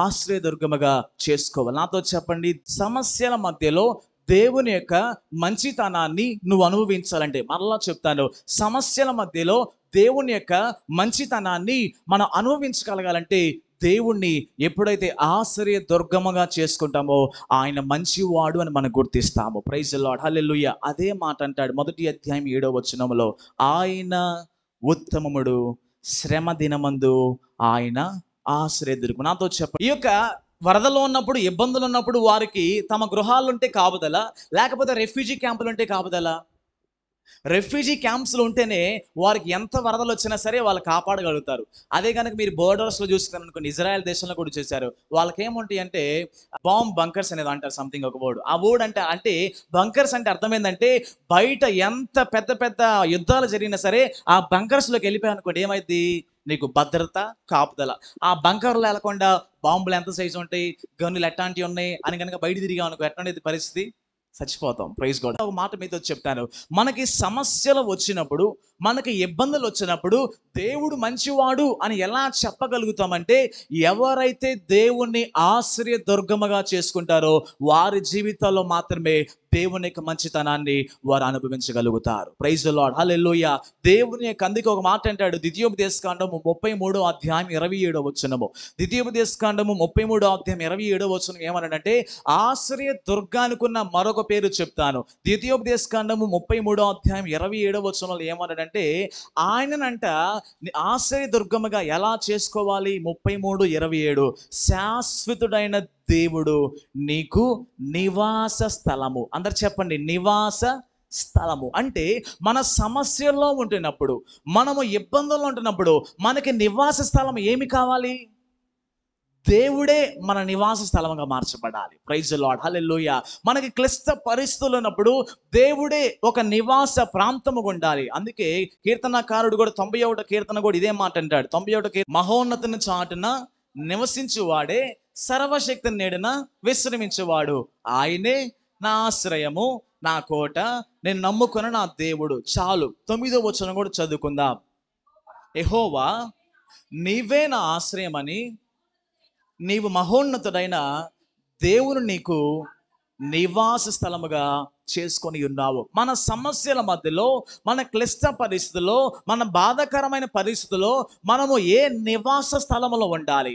ఆశ్రయదుర్గముగా చేసుకోవాలి. నాతో చెప్పండి, సమస్యల మధ్యలో దేవుని యొక్క మంచితనాన్ని నువ్వు అనుభవించాలంటే, మరలా చెప్తాను, సమస్యల మధ్యలో దేవుని యొక్క మంచితనాన్ని మనం అనుభవించగలగాలంటే దేవుణ్ణి ఎప్పుడైతే ఆశ్రయ దుర్గముగా చేసుకుంటామో ఆయన మంచివాడు అని మనం గుర్తిస్తాము. ప్రైజ్ ది లార్డ్, హల్లెలూయా. అదే మాట అంటాడు 1 అధ్యాయం 7వ వచనంలో, ఆయన ఉత్తమముడు, శ్రమ దినమందు ఆయన ఆశ్రయదుర్గం. నాతో చెప్పండి, ఈ యొక్క వరదలో ఉన్నప్పుడు, ఇబ్బందులు ఉన్నప్పుడు వారికి తమ గృహాలు ఉంటే కాపుదల, లేకపోతే రెఫ్యూజీ క్యాంపులు ఉంటే కాపుదల. రెఫ్యూజీ క్యాంప్స్లో ఉంటేనే వారికి ఎంత వరదలు వచ్చినా సరే వాళ్ళు కాపాడగలుగుతారు. అదే కనుక మీరు బోర్డర్స్లో చూసుకున్నారు అనుకోండి, ఇజ్రాయెల్ దేశంలో కూడా చూశారు, వాళ్ళకి ఏముంటాయి అంటే బాంబ్ బంకర్స్ అనేది అంటారు, సంథింగ్ ఒక వర్డ్. ఆ వర్డ్ అంటే బంకర్స్ అంటే అర్థం ఏంటంటే, బయట ఎంత పెద్ద పెద్ద యుద్ధాలు జరిగినా సరే ఆ బంకర్స్లోకి వెళ్ళిపోయాయి అనుకోండి, ఏమైంది, నీకు భద్రత, కాపుదల. ఆ బంకర్లు వెళ్లకుండా బాంబులు ఎంత సైజు ఉంటాయి, గన్నులు ఎట్లాంటివి ఉన్నాయి అని కనుక బయట తిరిగాం అనుకో, ఎట్లాంటి పరిస్థితి, చచ్చిపోతాం. Praise God. ఒక మాట మీతో చెప్తాను, మనకి సమస్యలు వచ్చినప్పుడు, మనకి ఇబ్బందులు వచ్చినప్పుడు దేవుడు మంచివాడు అని ఎలా చెప్పగలుగుతామంటే, ఎవరైతే దేవుణ్ణి ఆశ్రయ దుర్గముగా చేసుకుంటారో వారి జీవితాల్లో మాత్రమే దేవుని యొక్క మంచితనాన్ని వారు అనుభవించగలుగుతారు. ప్రైజ్ ది లార్డ్, హల్లెలూయా. దేవుని యొక్క, అందుకే ఒక మాట అంటాడు ద్వితీయోపదేశకాండము 33వ అధ్యాయం 27వ వచనము, ద్వితీయోపదేశకాండము 33వ అధ్యాయం 27వ వచనం ఏమన్నాడంటే, ఆశ్రయ దుర్గానికున్న మరొక పేరు చెప్తాను. ద్వితీయోపదేశకాండము 33వ అధ్యాయం 27వ వచనంలో ఏమన్నాడంటే, ఆయననంట ఆశ్రయ దుర్గముగా ఎలా చేసుకోవాలి, 33:27, శాశ్వతుడైన దేవుడు నీకు నివాస స్థలము. అందరు చెప్పండి, నివాస స్థలము. అంటే మన సమస్యల్లో ఉంటున్నప్పుడు, మనము ఇబ్బందుల్లో ఉంటున్నప్పుడు మనకి నివాస స్థలం ఏమి కావాలి, దేవుడే మన నివాస స్థలంగా మార్చబడాలి. ప్రైజ్ ది లార్డ్, హల్లెలూయా. మనకి క్లిష్ట పరిస్థితులు ఉన్నప్పుడు దేవుడే ఒక నివాస ప్రాంతముగా ఉండాలి. అందుకే కీర్తనకారుడు కూడా 91వ కీర్తన కూడా ఇదే మాట అంటాడు. 91వ కీర్తన, మహోన్నతుని చాటున నివసించువాడే సర్వశక్తి నీడన విశ్రమించేవాడు, ఆయనే నా ఆశ్రయము, నా కోట, నేను నమ్ముకున్న నా దేవుడు. చాలు. 9వ వచనం కూడా చదువుకుందాం. యెహోవా నీవే నా ఆశ్రయమని, నీవు మహోన్నతుడైన దేవుని నీకు నివాస స్థలముగా చేసుకొని ఉన్నావు. మన సమస్యల మధ్యలో, మన క్లిష్ట పరిస్థితుల్లో, మన బాధాకరమైన పరిస్థితుల్లో మనము ఏ నివాస స్థలంలో ఉండాలి,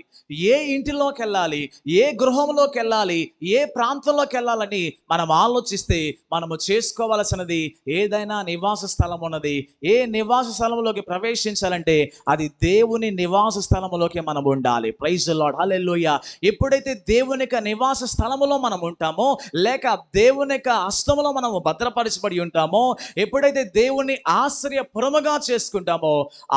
ఏ ఇంటిలోకి వెళ్ళాలి, ఏ గృహంలోకి వెళ్ళాలి, ఏ ప్రాంతంలోకి వెళ్ళాలని మనం ఆలోచిస్తే మనము చేసుకోవాల్సినది ఏదైనా నివాస స్థలం ఉన్నది. ఏ నివాస స్థలంలోకి ప్రవేశించాలంటే అది దేవుని నివాస స్థలంలోకి మనం ఉండాలి. ప్రైజ్ ది లార్డ్, హల్లెలూయా. ఎప్పుడైతే దేవుని యొక్క నివాస స్థలములో మనం ఉంటామో, లేక దేవుని యొక్క హస్తములో మనము భద్రపరచబడి ఉంటామో, ఎప్పుడైతే దేవుని ఆశ్రయపురముగా చేసుకుంటామో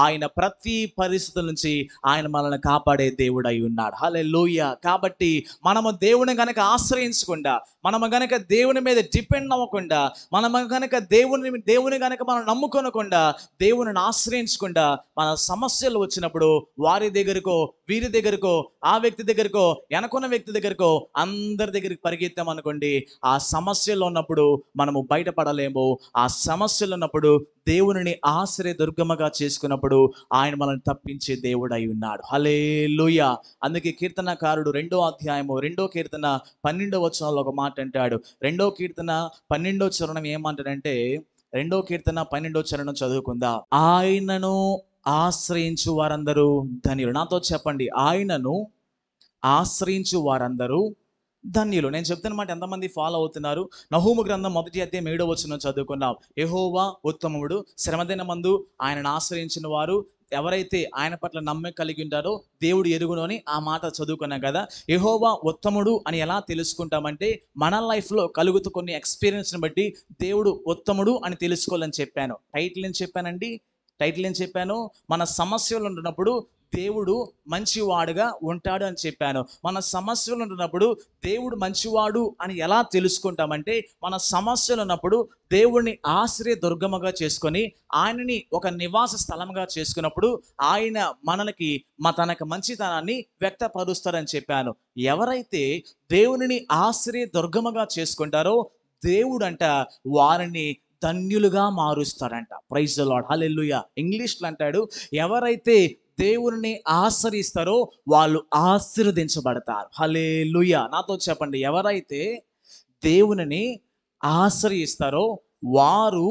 ఆయన ప్రతి పరిస్థితుల నుంచి ఆయన మనల్ని కాపాడే దేవుడై ఉన్నాడు. హల్లెలూయా. కాబట్టి మనము దేవుని గనక ఆశ్రయించకుండా, మనము గనక దేవుని మీద డిపెండ్ అవ్వకుండా, మనము గనక దేవుని గనక మనం నమ్ముకొనకుండా, దేవుని ఆశ్రయించకుండా మన సమస్యలు వచ్చినప్పుడు వారి దగ్గరకో, వీరి దగ్గరకో, ఆ వ్యక్తి దగ్గరకో, వెనకున్న వ్యక్తి దగ్గరకో, అందరి దగ్గరికి పరిగెత్తాం అనుకోండి, ఆ సమస్యలో ఉన్నప్పుడు మనము బయటపడలేము. ఆ సమస్యలు ఉన్నప్పుడు దేవునిని ఆశ్రయ దుర్గముగా చేసుకున్నప్పుడు ఆయన మనల్ని తప్పించే దేవుడై ఉన్నాడు. హల్లెలూయా. అందుకే కీర్తనకారుడు 2వ అధ్యాయము 2వ కీర్తన 12వ వచనంలో ఒక మాట అంటాడు. 2వ కీర్తన 12వ చరణం ఏమంటాడంటే, 2వ కీర్తన 12వ చరణం చదువుకుందాం. ఆయనను ఆశ్రయించు వారందరూ ధన్యులు. నాతో చెప్పండి, ఆయనను ఆశ్రయించు వారందరూ ధన్యులు. నేను చెప్తున్న మాట ఎంతమంది ఫాలో అవుతున్నారు? నహూము గ్రంథం 1వ అధ్యాయం 7వ వచనం చదువుకున్నాం. యెహోవా ఉత్తముడు, శ్రమదినమందు ఆయనను ఆశ్రయించిన వారు, ఎవరైతే ఆయన పట్ల నమ్మకం కలిగి ఉంటారో దేవుడు ఎరుగును అని ఆ మాట చదువుకున్నాం కదా. యెహోవా ఉత్తముడు అని ఎలా తెలుసుకుంటామంటే, మన లైఫ్లో కలుగుతూ కొన్ని ఎక్స్పీరియన్స్ని బట్టి దేవుడు ఉత్తముడు అని తెలుసుకోవాలని చెప్పాను. టైటిల్ ఏం చెప్పానండి? మన సమస్యలు ఉన్నప్పుడు దేవుడు మంచివాడుగా ఉంటాడు అని చెప్పాను. మన సమస్యలు ఉన్నప్పుడు దేవుడు మంచివాడు అని ఎలా తెలుసుకుంటామంటే, మన సమస్యలు ఉన్నప్పుడు దేవుడిని ఆశ్రయ దుర్గముగా చేసుకొని ఆయనని ఒక నివాస స్థలంగా చేసుకున్నప్పుడు ఆయన మనకి తనకు మంచితనాన్ని వ్యక్తపరుస్తాడని చెప్పాను. ఎవరైతే దేవునిని ఆశ్రయ దుర్గముగా చేసుకుంటారో దేవుడంట వారిని ధన్యులుగా మారుస్తాడంట. ప్రైజ్ ద లార్డ్, హల్లెలూయా. ఇంగ్లీష్లో అంటాడు, ఎవరైతే దేవుని ఆశ్రయిస్తారో వాళ్ళు ఆశీర్వదించబడతారు. హల్లెలూయా. నాతో చెప్పండి, ఎవరైతే దేవునిని ఆశ్రయిస్తారో వారు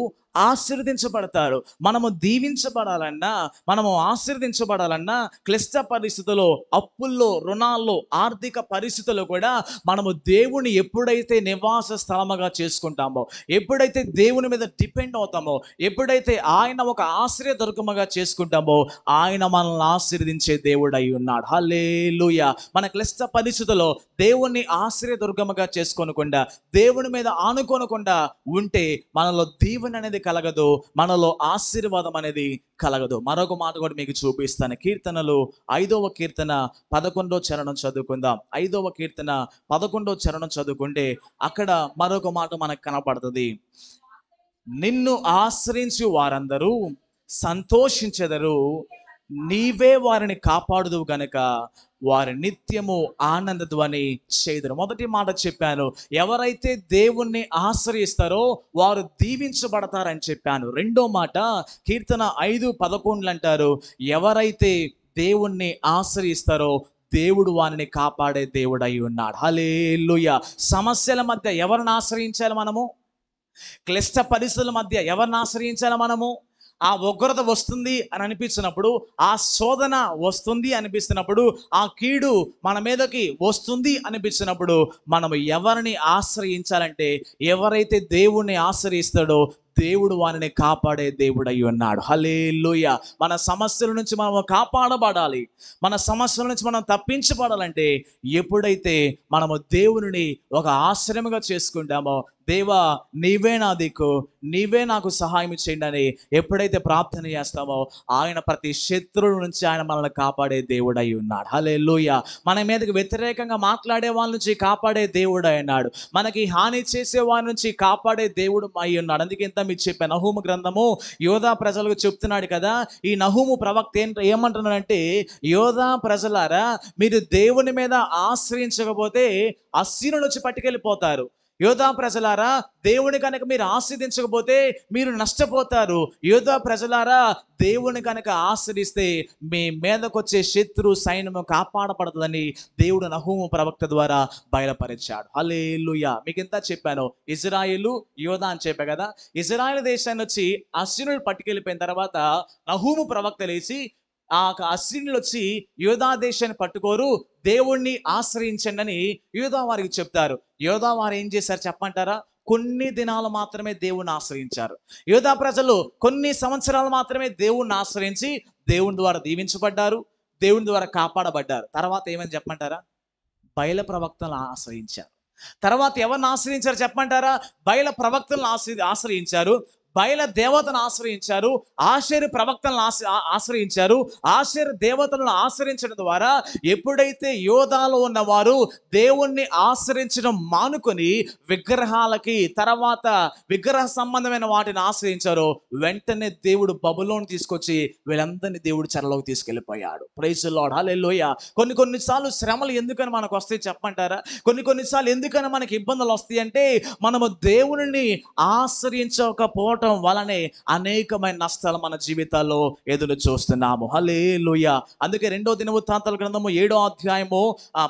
ఆశీర్వదించబడతారు. మనము దీవించబడాలన్నా, మనము ఆశీర్వదించబడాలన్నా, క్లిష్ట పరిస్థితుల్లో, అప్పుల్లో, రుణాల్లో, ఆర్థిక పరిస్థితుల్లో కూడా మనము దేవుని ఎప్పుడైతే నివాస స్థలముగా చేసుకుంటామో, ఎప్పుడైతే దేవుని మీద డిపెండ్ అవుతామో, ఎప్పుడైతే ఆయన ఒక ఆశ్రయ దుర్గముగా చేసుకుంటామో, ఆయన మనల్ని ఆశీర్వదించే దేవుడు అయి ఉన్నాడు. హల్లెలూయా. మన క్లిష్ట పరిస్థితుల్లో దేవుణ్ణి ఆశ్రయ దుర్గముగా చేసుకోనకుండా, దేవుని మీద ఆనుకోనకుండా ఉంటే మనలో దీవెన అనేది కలగదు, మనలో ఆశీర్వాదం అనేది కలగదు. మరొక మాట కూడా మీకు చూపిస్తాను. కీర్తనలు 5వ కీర్తన 11వ చరణం చదువుకుందాం. 5వ కీర్తన 11వ చరణం చదువుకుంటే అక్కడ మరొక మాట మనకు కనపడుతుంది. నిన్ను ఆశ్రయించు వారందరూ సంతోషించెదరు, నీవే వారిని కాపాడుదువు గనుక వారి నిత్యము ఆనంద ధ్వని చేదురు. మొదటి మాట చెప్పాను, ఎవరైతే దేవుణ్ణి ఆశ్రయిస్తారో వారు దీవించబడతారని చెప్పాను. రెండో మాట కీర్తన 5:11 అంటారు, ఎవరైతే దేవుణ్ణి ఆశ్రయిస్తారో దేవుడు వారిని కాపాడే దేవుడు అయి ఉన్నాడు. హల్లెలూయా. సమస్యల మధ్య ఎవరిని ఆశ్రయించాలి మనము? క్లిష్ట పరిస్థితుల మధ్య ఎవరిని ఆశ్రయించాలి మనము? ఆ ఉగ్రత వస్తుంది అని అనిపించినప్పుడు, ఆ శోధన వస్తుంది అనిపిస్తున్నప్పుడు, ఆ కీడు మన మీదకి వస్తుంది అనిపించినప్పుడు మనము ఎవరిని ఆశ్రయించాలంటే, ఎవరైతే దేవుణ్ణి ఆశ్రయిస్తాడో దేవుడు వారిని కాపాడే దేవుడు అయి ఉన్నాడు. హల్లెలూయా. మన సమస్యల నుంచి మనం కాపాడబడాలి, మన సమస్యల నుంచి మనం తప్పించబడాలంటే ఎప్పుడైతే మనము దేవుని ఒక ఆశ్రయముగా చేసుకుంటామో, దేవా నీవే నా దిక్కు, నీవే నాకు సహాయం చేయండి అని ఎప్పుడైతే ప్రార్థన చేస్తామో ఆయన ప్రతి శత్రువు నుంచి ఆయన మనల్ని కాపాడే దేవుడు అయి ఉన్నాడు. హల్లెలూయా. మన మీదకి వ్యతిరేకంగా మాట్లాడే వాళ్ళ నుంచి కాపాడే దేవుడు అయినాడు, మనకి హాని చేసే వారి నుంచి కాపాడే దేవుడు అయి ఉన్నాడు. అందుకే ఇంత మీకు చెప్పాను, నహూము గ్రంథము యోధా ప్రజలకు చెప్తున్నాడు కదా. ఈ నహూము ప్రవక్త ఏమంటున్నాడంటే, యోధా ప్రజలారా, మీరు దేవుని మీద ఆశ్రయించకపోతే అశ్శూరులు వచ్చి పట్టుకెళ్ళిపోతారు. యోధా ప్రజలారా, దేవుని కనుక మీరు ఆశ్రయించకపోతే మీరు నష్టపోతారు. యోధా ప్రజలారా, దేవుని కనుక ఆశ్రయిస్తే మీ మీదకు వచ్చే శత్రు సైన్యము కాపాడబడుతుందని దేవుడు నహూము ప్రవక్త ద్వారా బయలుపరిచాడు. హల్లెలూయా. మీకు ఇంత చెప్పాను, ఇజ్రాయేలు యోధా అని చెప్పా కదా. ఇజ్రాయేల్ దేశాన్ని వచ్చి అశ్శూరులు పట్టుకెళ్ళిపోయిన తర్వాత నహూము ప్రవక్త లేచి ఆ అశ్శూరులు వచ్చి యోధా దేశాన్ని పట్టుకోరు, దేవుణ్ణి ఆశ్రయించండి అని యోధా వారికి చెప్తారు. యోధా వారు ఏం చేశారు చెప్పంటారా? కొన్ని దినాలు మాత్రమే దేవుణ్ణి ఆశ్రయించారు. యోధా ప్రజలు కొన్ని సంవత్సరాలు మాత్రమే దేవుణ్ణి ఆశ్రయించి దేవుని ద్వారా దీవించబడ్డారు, దేవుని ద్వారా కాపాడబడ్డారు. తర్వాత ఏమని చెప్పమంటారా? బయల ప్రవక్తలను ఆశ్రయించారు. తర్వాత ఎవరిని ఆశ్రయించారు చెప్పమంటారా? బయల ప్రవక్తలను ఆశ్రయించారు, బయల దేవతను ఆశ్రయించారు, ఆషేరు ప్రవక్తలను ఆశ్రయించారు. ఆషేరు దేవతలను ఆశ్రయించడం ద్వారా ఎప్పుడైతే యోధాలో ఉన్నవారు దేవుణ్ణి ఆశ్రయించడం మానుకొని విగ్రహాలకి, తర్వాత విగ్రహ సంబంధమైన వాటిని ఆశ్రయించారో, వెంటనే దేవుడు బబులోను తీసుకొచ్చి వీళ్ళందరినీ దేవుడు చెరలోకి తీసుకెళ్ళిపోయాడు. ప్రైజ్ ది లార్డ్, హల్లెలూయా. కొన్నిసార్లు శ్రమలు ఎందుకని మనకు వస్తాయి చెప్పంటారా? కొన్నిసార్లు ఎందుకని మనకి ఇబ్బందులు వస్తాయి అంటే, మనము దేవుని ఆశ్రయించకపోవటం వలనే అనేకమైన నష్టాలు మన జీవితాల్లో ఎదురు చూస్తున్నాము. హల్లెలూయా. అందుకే 2వ దినవృత్తాంతాల గ్రంథము 7వ అధ్యాయము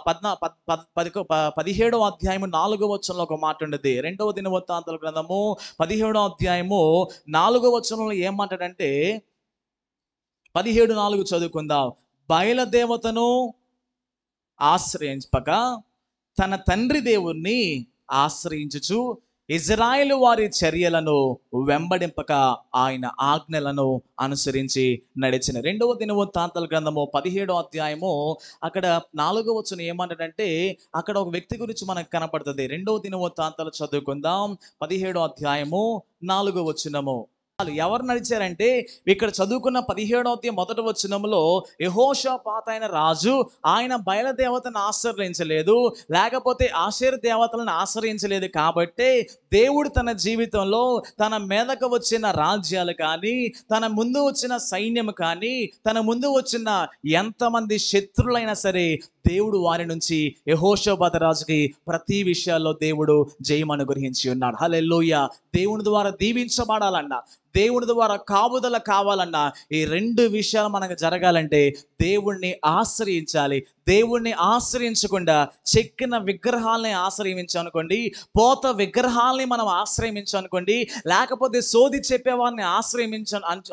17వ అధ్యాయము 4వ వచనంలో ఒక మాట ఉండేది. 2వ దినవృత్తాంతాల గ్రంథము 17వ అధ్యాయము 4వ వచనంలో ఏం మాట్లాడంటే, 17:4 చదువుకుందాం. బయలుదేవతను ఆశ్రయింపక తన తండ్రి దేవుణ్ణి ఆశ్రయించుచు ఇజ్రాయేలు వారి చర్యలను వెంబడింపక ఆయన ఆజ్ఞలను అనుసరించి నడిచిన. 2వ దినవృత్తాంతాల గ్రంథము 17వ అధ్యాయము అక్కడ 4వ వచనం ఏమంటాడంటే, అక్కడ ఒక వ్యక్తి గురించి మనకు కనపడుతుంది. 2వ దినవృత్తాంతాలు చదువుకుందాం. 17వ అధ్యాయము 4వ వచనము. ఎవరు నడిచారంటే ఇక్కడ చదువుకున్న 17వ అధ్యాయం మొదటి వచనంలో యెహోషాపాతు అయిన రాజు ఆయన బయలుదేవతను ఆశ్రయించలేదు, లేకపోతే ఆషేరు దేవతలను ఆశ్రయించలేదు. కాబట్టి దేవుడు తన జీవితంలో తన మీదకు వచ్చిన రాజ్యాలు కానీ, తన ముందు వచ్చిన సైన్యం కానీ, తన ముందు వచ్చిన ఎంతమంది శత్రులైనా సరే దేవుడు వారి నుంచి యెహోషాపాతు రాజుకి ప్రతి విషయాల్లో దేవుడు జయం అనుగ్రహించి ఉన్నాడు. హల్లెలూయా. దేవుని ద్వారా దీవించబడాలన్నా, దేవుని ద్వారా కాపుదల కావాలన్నా, ఈ రెండు విషయాలు మనకు జరగాలంటే దేవుణ్ణి ఆశ్రయించాలి. దేవుణ్ణి ఆశ్రయించకుండా చెక్కిన విగ్రహాలని ఆశ్రయించామనుకోండి, పోత విగ్రహాలని మనం ఆశ్రయించామనుకోండి, లేకపోతే సోది చెప్పేవారిని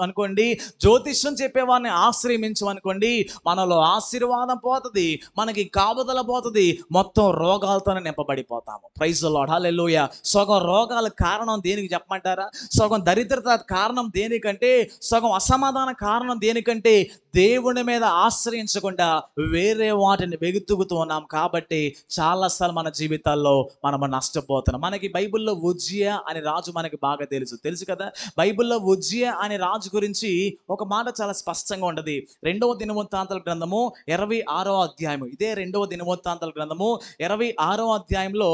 అనుకోండి, జ్యోతిష్యం చెప్పేవారిని ఆశ్రయించమనుకోండి, మనలో ఆశీర్వాదం పోతుంది, మనకి కాపుదల పోతుంది, మొత్తం రోగాలతోనే నింపబడిపోతాము. Praise the lord. హల్లెలూయా. సగం రోగాల కారణం దేనికి చెప్పమంటారా? సగం దరిద్రత కారణం దేనికంటే, సగం అసమాధాన కారణం దేనికంటే దేవుని మీద ఆశ్రయించకుండా వేరే వాటిని వెతుకుతూ ఉన్నాం. కాబట్టి చాలాసార్లు మన జీవితాల్లో మనము నష్టపోతున్నాం. మనకి బైబిల్లో ఉజ్జియా అనే రాజు మనకి బాగా తెలుసు కదా. బైబిల్లో ఉజ్జియా అనే రాజు గురించి ఒక మాట చాలా స్పష్టంగా ఉంటుంది. 2వ దినవృత్తాంతాల గ్రంథము 26వ అధ్యాయము. ఇదే 2వ దినవృత్తాంతాల గ్రంథము 26వ అధ్యాయంలో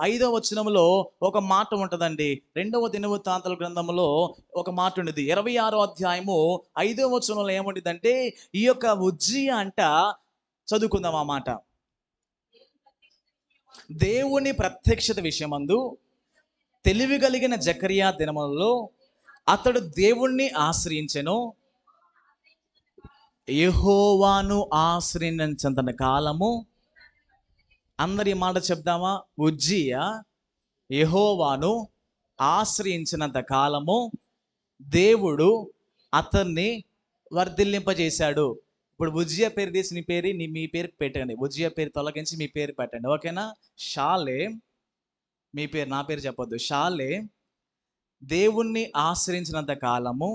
5వ వచనంలో ఒక మాట ఉంటుందండి. 2వ దినవృత్తాంతాల గ్రంథంలో ఒక మాట ఉండేది. 26వ అధ్యాయము 5వ వచనంలో ఏముంటుందంటే, ఈ యొక్క ఉజ్జియా అంట, చదువుకుందాం ఆ మాట. దేవుని ప్రత్యక్షత విషయమందు తెలివి కలిగిన జకరియా దినములలో అతడు దేవుణ్ణి ఆశ్రయించెను, యెహోవాను ఆశ్రయించంత కాలము. అందరి మాట చెప్దామా? ఉజ్జియా యెహోవాను ఆశ్రయించినంత కాలము దేవుడు అతన్ని వర్ధిల్లింపజేశాడు. ఇప్పుడు ఉజ్జియా పేరు తీసి మీ పేరు పెట్టండి. ఉజ్జియా పేరు తొలగించి మీ పేరు పెట్టండి, ఓకేనా? షాలే, మీ పేరు, నా పేరు చెప్పొద్దు. షాలే దేవుణ్ణి ఆశ్రయించినంత కాలము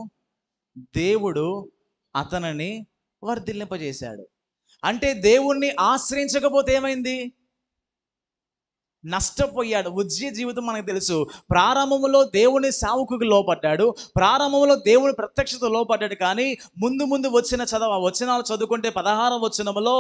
దేవుడు అతనిని వర్ధిల్లింపజేశాడు. అంటే దేవుణ్ణి ఆశ్రయించకపోతే ఏమైంది? నష్టపోయాడు. ఉజ్జియా జీవితం మనకు తెలుసు. ప్రారంభంలో దేవుని సావుకు లోపడ్డాడు, ప్రారంభంలో దేవుని ప్రత్యక్షత లోపడ్డాడు. కానీ ముందు వచ్చిన వచనాలు చదువుకుంటే 16వ వచనంలో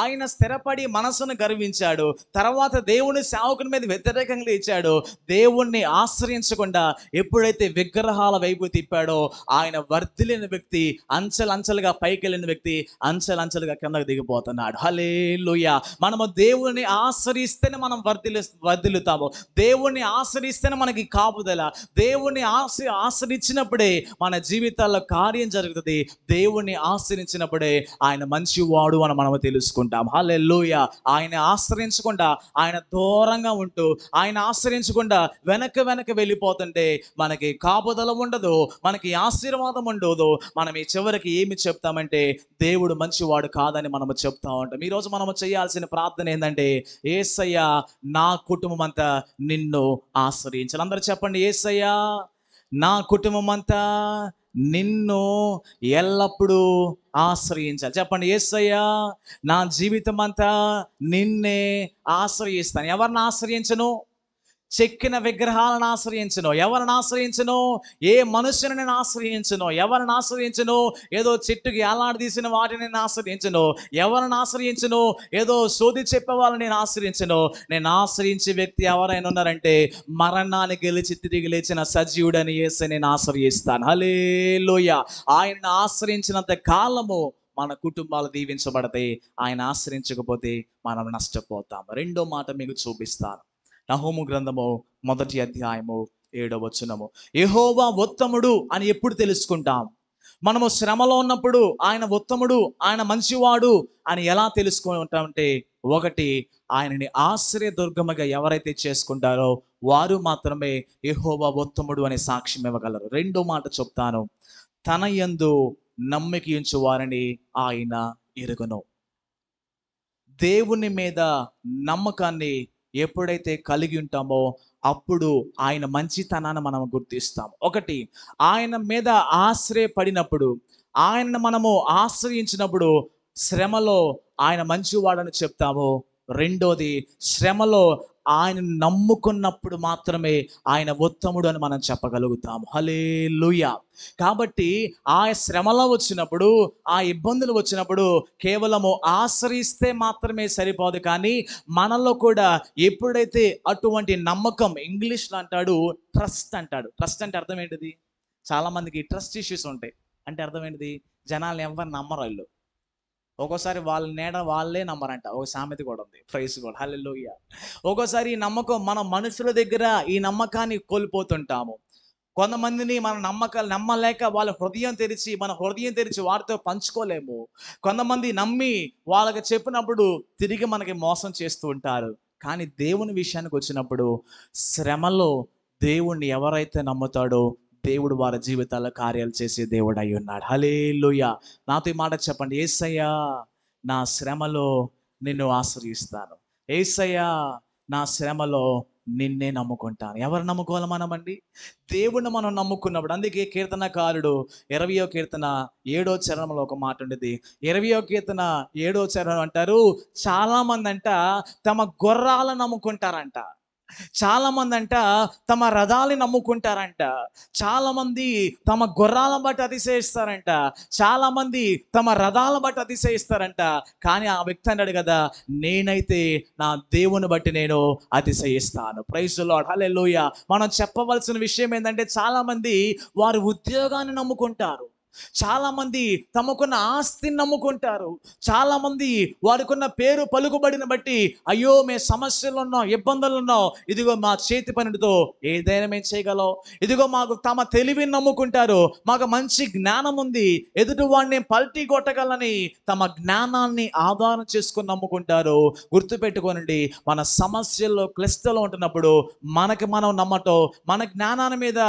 ఆయన స్థిరపడి మనసును గర్వించాడు. తర్వాత దేవుని సేవకుని మీద వ్యతిరేకంగా లేచాడు. దేవుణ్ణి ఆశ్రయించకుండా ఎప్పుడైతే విగ్రహాల వైపు తిప్పాడో ఆయన వర్ధిల్లిన వ్యక్తి, అంచెలంచెలుగా పైకి వెళ్ళిన వ్యక్తి అంచెలంచెలుగా కిందకు దిగిపోతున్నాడు. హల్లెలూయా. మనము దేవుని ఆశ్రయిస్తేనే మనం వర్ధిల్లుతాము. దేవుణ్ణి ఆశ్రయిస్తేనే మనకి కాపుదల. దేవుణ్ణి ఆశ్రయించినప్పుడే మన జీవితాల్లో కార్యం జరుగుతుంది. దేవుణ్ణి ఆశ్రయించినప్పుడే ఆయన మంచివాడు అని మనం తెలుసుకుంటాం. హల్లెలూయా. ఆయన ఆశ్రయించకుండా, ఆయన దూరంగా ఉంటూ, ఆయన ఆశ్రయించకుండా వెనక వెళ్ళిపోతుంటే మనకి కాపుదల ఉండదు, మనకి ఆశీర్వాదం ఉండదు. మనం ఈ చివరికి ఏమి చెప్తామంటే దేవుడు మంచివాడు కాదని మనము చెప్తా ఉంటాం. ఈరోజు మనము చేయాల్సిన ప్రార్థన ఏంటంటే, యేసయ్యా నా కుటుంబం అంతా నిన్ను ఆశ్రయించాలి. అందరూ చెప్పండి, యేసయ్యా నా కుటుంబం అంతా నిన్ను ఎల్లప్పుడూ ఆశ్రయించాలి. చెప్పండి, యేసయ్యా నా జీవితం అంతా నిన్నే ఆశ్రయిస్తాను. ఎవరిని ఆశ్రయించను? చెక్కిన విగ్రహాలను ఆశ్రయించను. ఎవరిని ఆశ్రయించను? ఏ మనుషుని నేను ఆశ్రయించను. ఎవరిని ఆశ్రయించను? ఏదో చెట్టుకి ఏలాడదీసిన వాటిని నేను ఆశ్రయించను. ఎవరిని ఆశ్రయించను? ఏదో సోది చెప్పే వాళ్ళని నేను ఆశ్రయించను. నేను ఆశ్రయించే వ్యక్తి ఎవరైనా ఉన్నారంటే మరణాన్ని గెలిచి తిరిగి లేచిన సజీవుడని యేసు నేను ఆశ్రయిస్తాను. హల్లెలూయా. ఆయన్ని ఆశ్రయించినంత కాలము మన కుటుంబాలు దీవించబడతాయి. ఆయన ఆశ్రయించకపోతే మనం నష్టపోతాము. రెండో మాట మీకు చూపిస్తాను. నహూము గ్రంథము 1వ అధ్యాయము 7వ వచనము. యెహోవా ఉత్తముడు అని ఎప్పుడు తెలుసుకుంటాం? మనము శ్రమలో ఉన్నప్పుడు ఆయన ఉత్తముడు, ఆయన మంచివాడు అని ఎలా తెలుసుకుంటామంటే, ఒకటి, ఆయనని ఆశ్రయదుర్గముగా ఎవరైతే చేసుకుంటారో వారు మాత్రమే యెహోవా ఉత్తముడు అనే సాక్ష్యం ఇవ్వగలరు. రెండో మాట చెప్తాను, తన యందు నమ్మిక ఉంచు వారిని ఆయన ఎరుగును. దేవుని మీద నమ్మకాన్ని ఎప్పుడైతే కలిగి ఉంటామో అప్పుడు ఆయన మంచితనాన్ని మనం గుర్తిస్తాము. ఒకటి, ఆయన మీద ఆశ్రయపడినప్పుడు, ఆయనను మనము ఆశ్రయించినప్పుడు శ్రమలో ఆయన మంచివాడని చెప్తాము. రెండోది, శ్రమలో ఆయన నమ్ముకున్నప్పుడు మాత్రమే ఆయన ఉత్తముడు అని మనం చెప్పగలుగుతాము. హల్లెలూయా. కాబట్టి ఆ శ్రమలో వచ్చినప్పుడు, ఆ ఇబ్బందులు వచ్చినప్పుడు కేవలము ఆశ్రయిస్తే మాత్రమే సరిపోదు, కానీ మనలో కూడా ఎప్పుడైతే అటువంటి నమ్మకం, ఇంగ్లీష్లో అంటాడు ట్రస్ట్ అంటాడు. ట్రస్ట్ అంటే అర్థం ఏంటిది? చాలా మందికి ట్రస్ట్ ఇష్యూస్ ఉంటాయి. అంటే అర్థం ఏంటిది? జనాలు ఎవరు నమ్మరు వాళ్ళు. ఒక్కోసారి వాళ్ళ నీడ వాళ్ళే నమ్మరంట. ఒక సామెత కూడా ఉంది. ప్రైజ్ గాడ్, హల్లెలూయా. ఒక్కోసారి ఈ నమ్మకం మన మనుషుల దగ్గర ఈ నమ్మకాన్ని కోల్పోతుంటాము. కొంతమందిని మన నమ్మకాలు నమ్మలేక మన హృదయం తెరిచి వారితో పంచుకోలేము. కొంతమంది నమ్మి వాళ్ళకి చెప్పినప్పుడు తిరిగి మనకి మోసం చేస్తూ ఉంటారు. కానీ దేవుని విషయానికి వచ్చినప్పుడు శ్రమలో దేవుణ్ణి ఎవరైతే నమ్ముతాడో దేవుడు వారి జీవితాల్లో కార్యాలు చేసే దేవుడు అయి ఉన్నాడు. హల్లెలూయా. నాతో ఈ మాట చెప్పండి: యేసయ్యా, నా శ్రమలో నిన్ను ఆశ్రయిస్తాను. యేసయ్యా, నా శ్రమలో నిన్నే నమ్ముకుంటాను. ఎవరు నమ్ముకోవాలి మనమండి? దేవుణ్ణి మనం నమ్ముకున్నప్పుడు. అందుకే కీర్తనకారుడు 20వ కీర్తన 7వ చరణంలో ఒక మాట ఉండేది. 20వ కీర్తన 7వ చరణం అంటారు, చాలా మంది అంట తమ గుర్రాలను నమ్ముకుంటారంట. చాలా మంది అంట తమ రథాలని నమ్ముకుంటారంట. చాలా మంది తమ గుర్రాలను బట్టి అతిశయిస్తారంట. చాలా మంది తమ రథాలను బట్టి అతిశయిస్తారంట. కానీ ఆ వ్యక్తి అన్నాడు కదా, నేనైతే నా దేవుని బట్టి నేను అతిశయిస్తాను. ప్రైజ్ ది లార్డ్, హల్లెలూయా. మనం చెప్పవలసిన విషయం ఏంటంటే, చాలా మంది వారి ఉద్యోగాన్ని నమ్ముకుంటారు. చాలా మంది తమకున్న ఆస్తిని నమ్ముకుంటారు. చాలా మంది వారికున్న పేరు పలుకుబడిని బట్టి, అయ్యో మేము సమస్యలు ఉన్నాం, ఇబ్బందులు ఉన్నాం, ఇదిగో మా చేతి పనితో ఏదైనా మేము చేయగలం. ఇదిగో మాకు తమ తెలివిని నమ్ముకుంటారు. మాకు మంచి జ్ఞానం ఉంది, ఎదుటి వాడిని పల్టీ కొట్టగలని తమ జ్ఞానాన్ని ఆధారం చేసుకొని నమ్ముకుంటారు. గుర్తుపెట్టుకోనండి, మన సమస్యల్లో క్లిష్టలో ఉంటున్నప్పుడు మనకి మనం నమ్మటం, మన జ్ఞానాన్ని మీద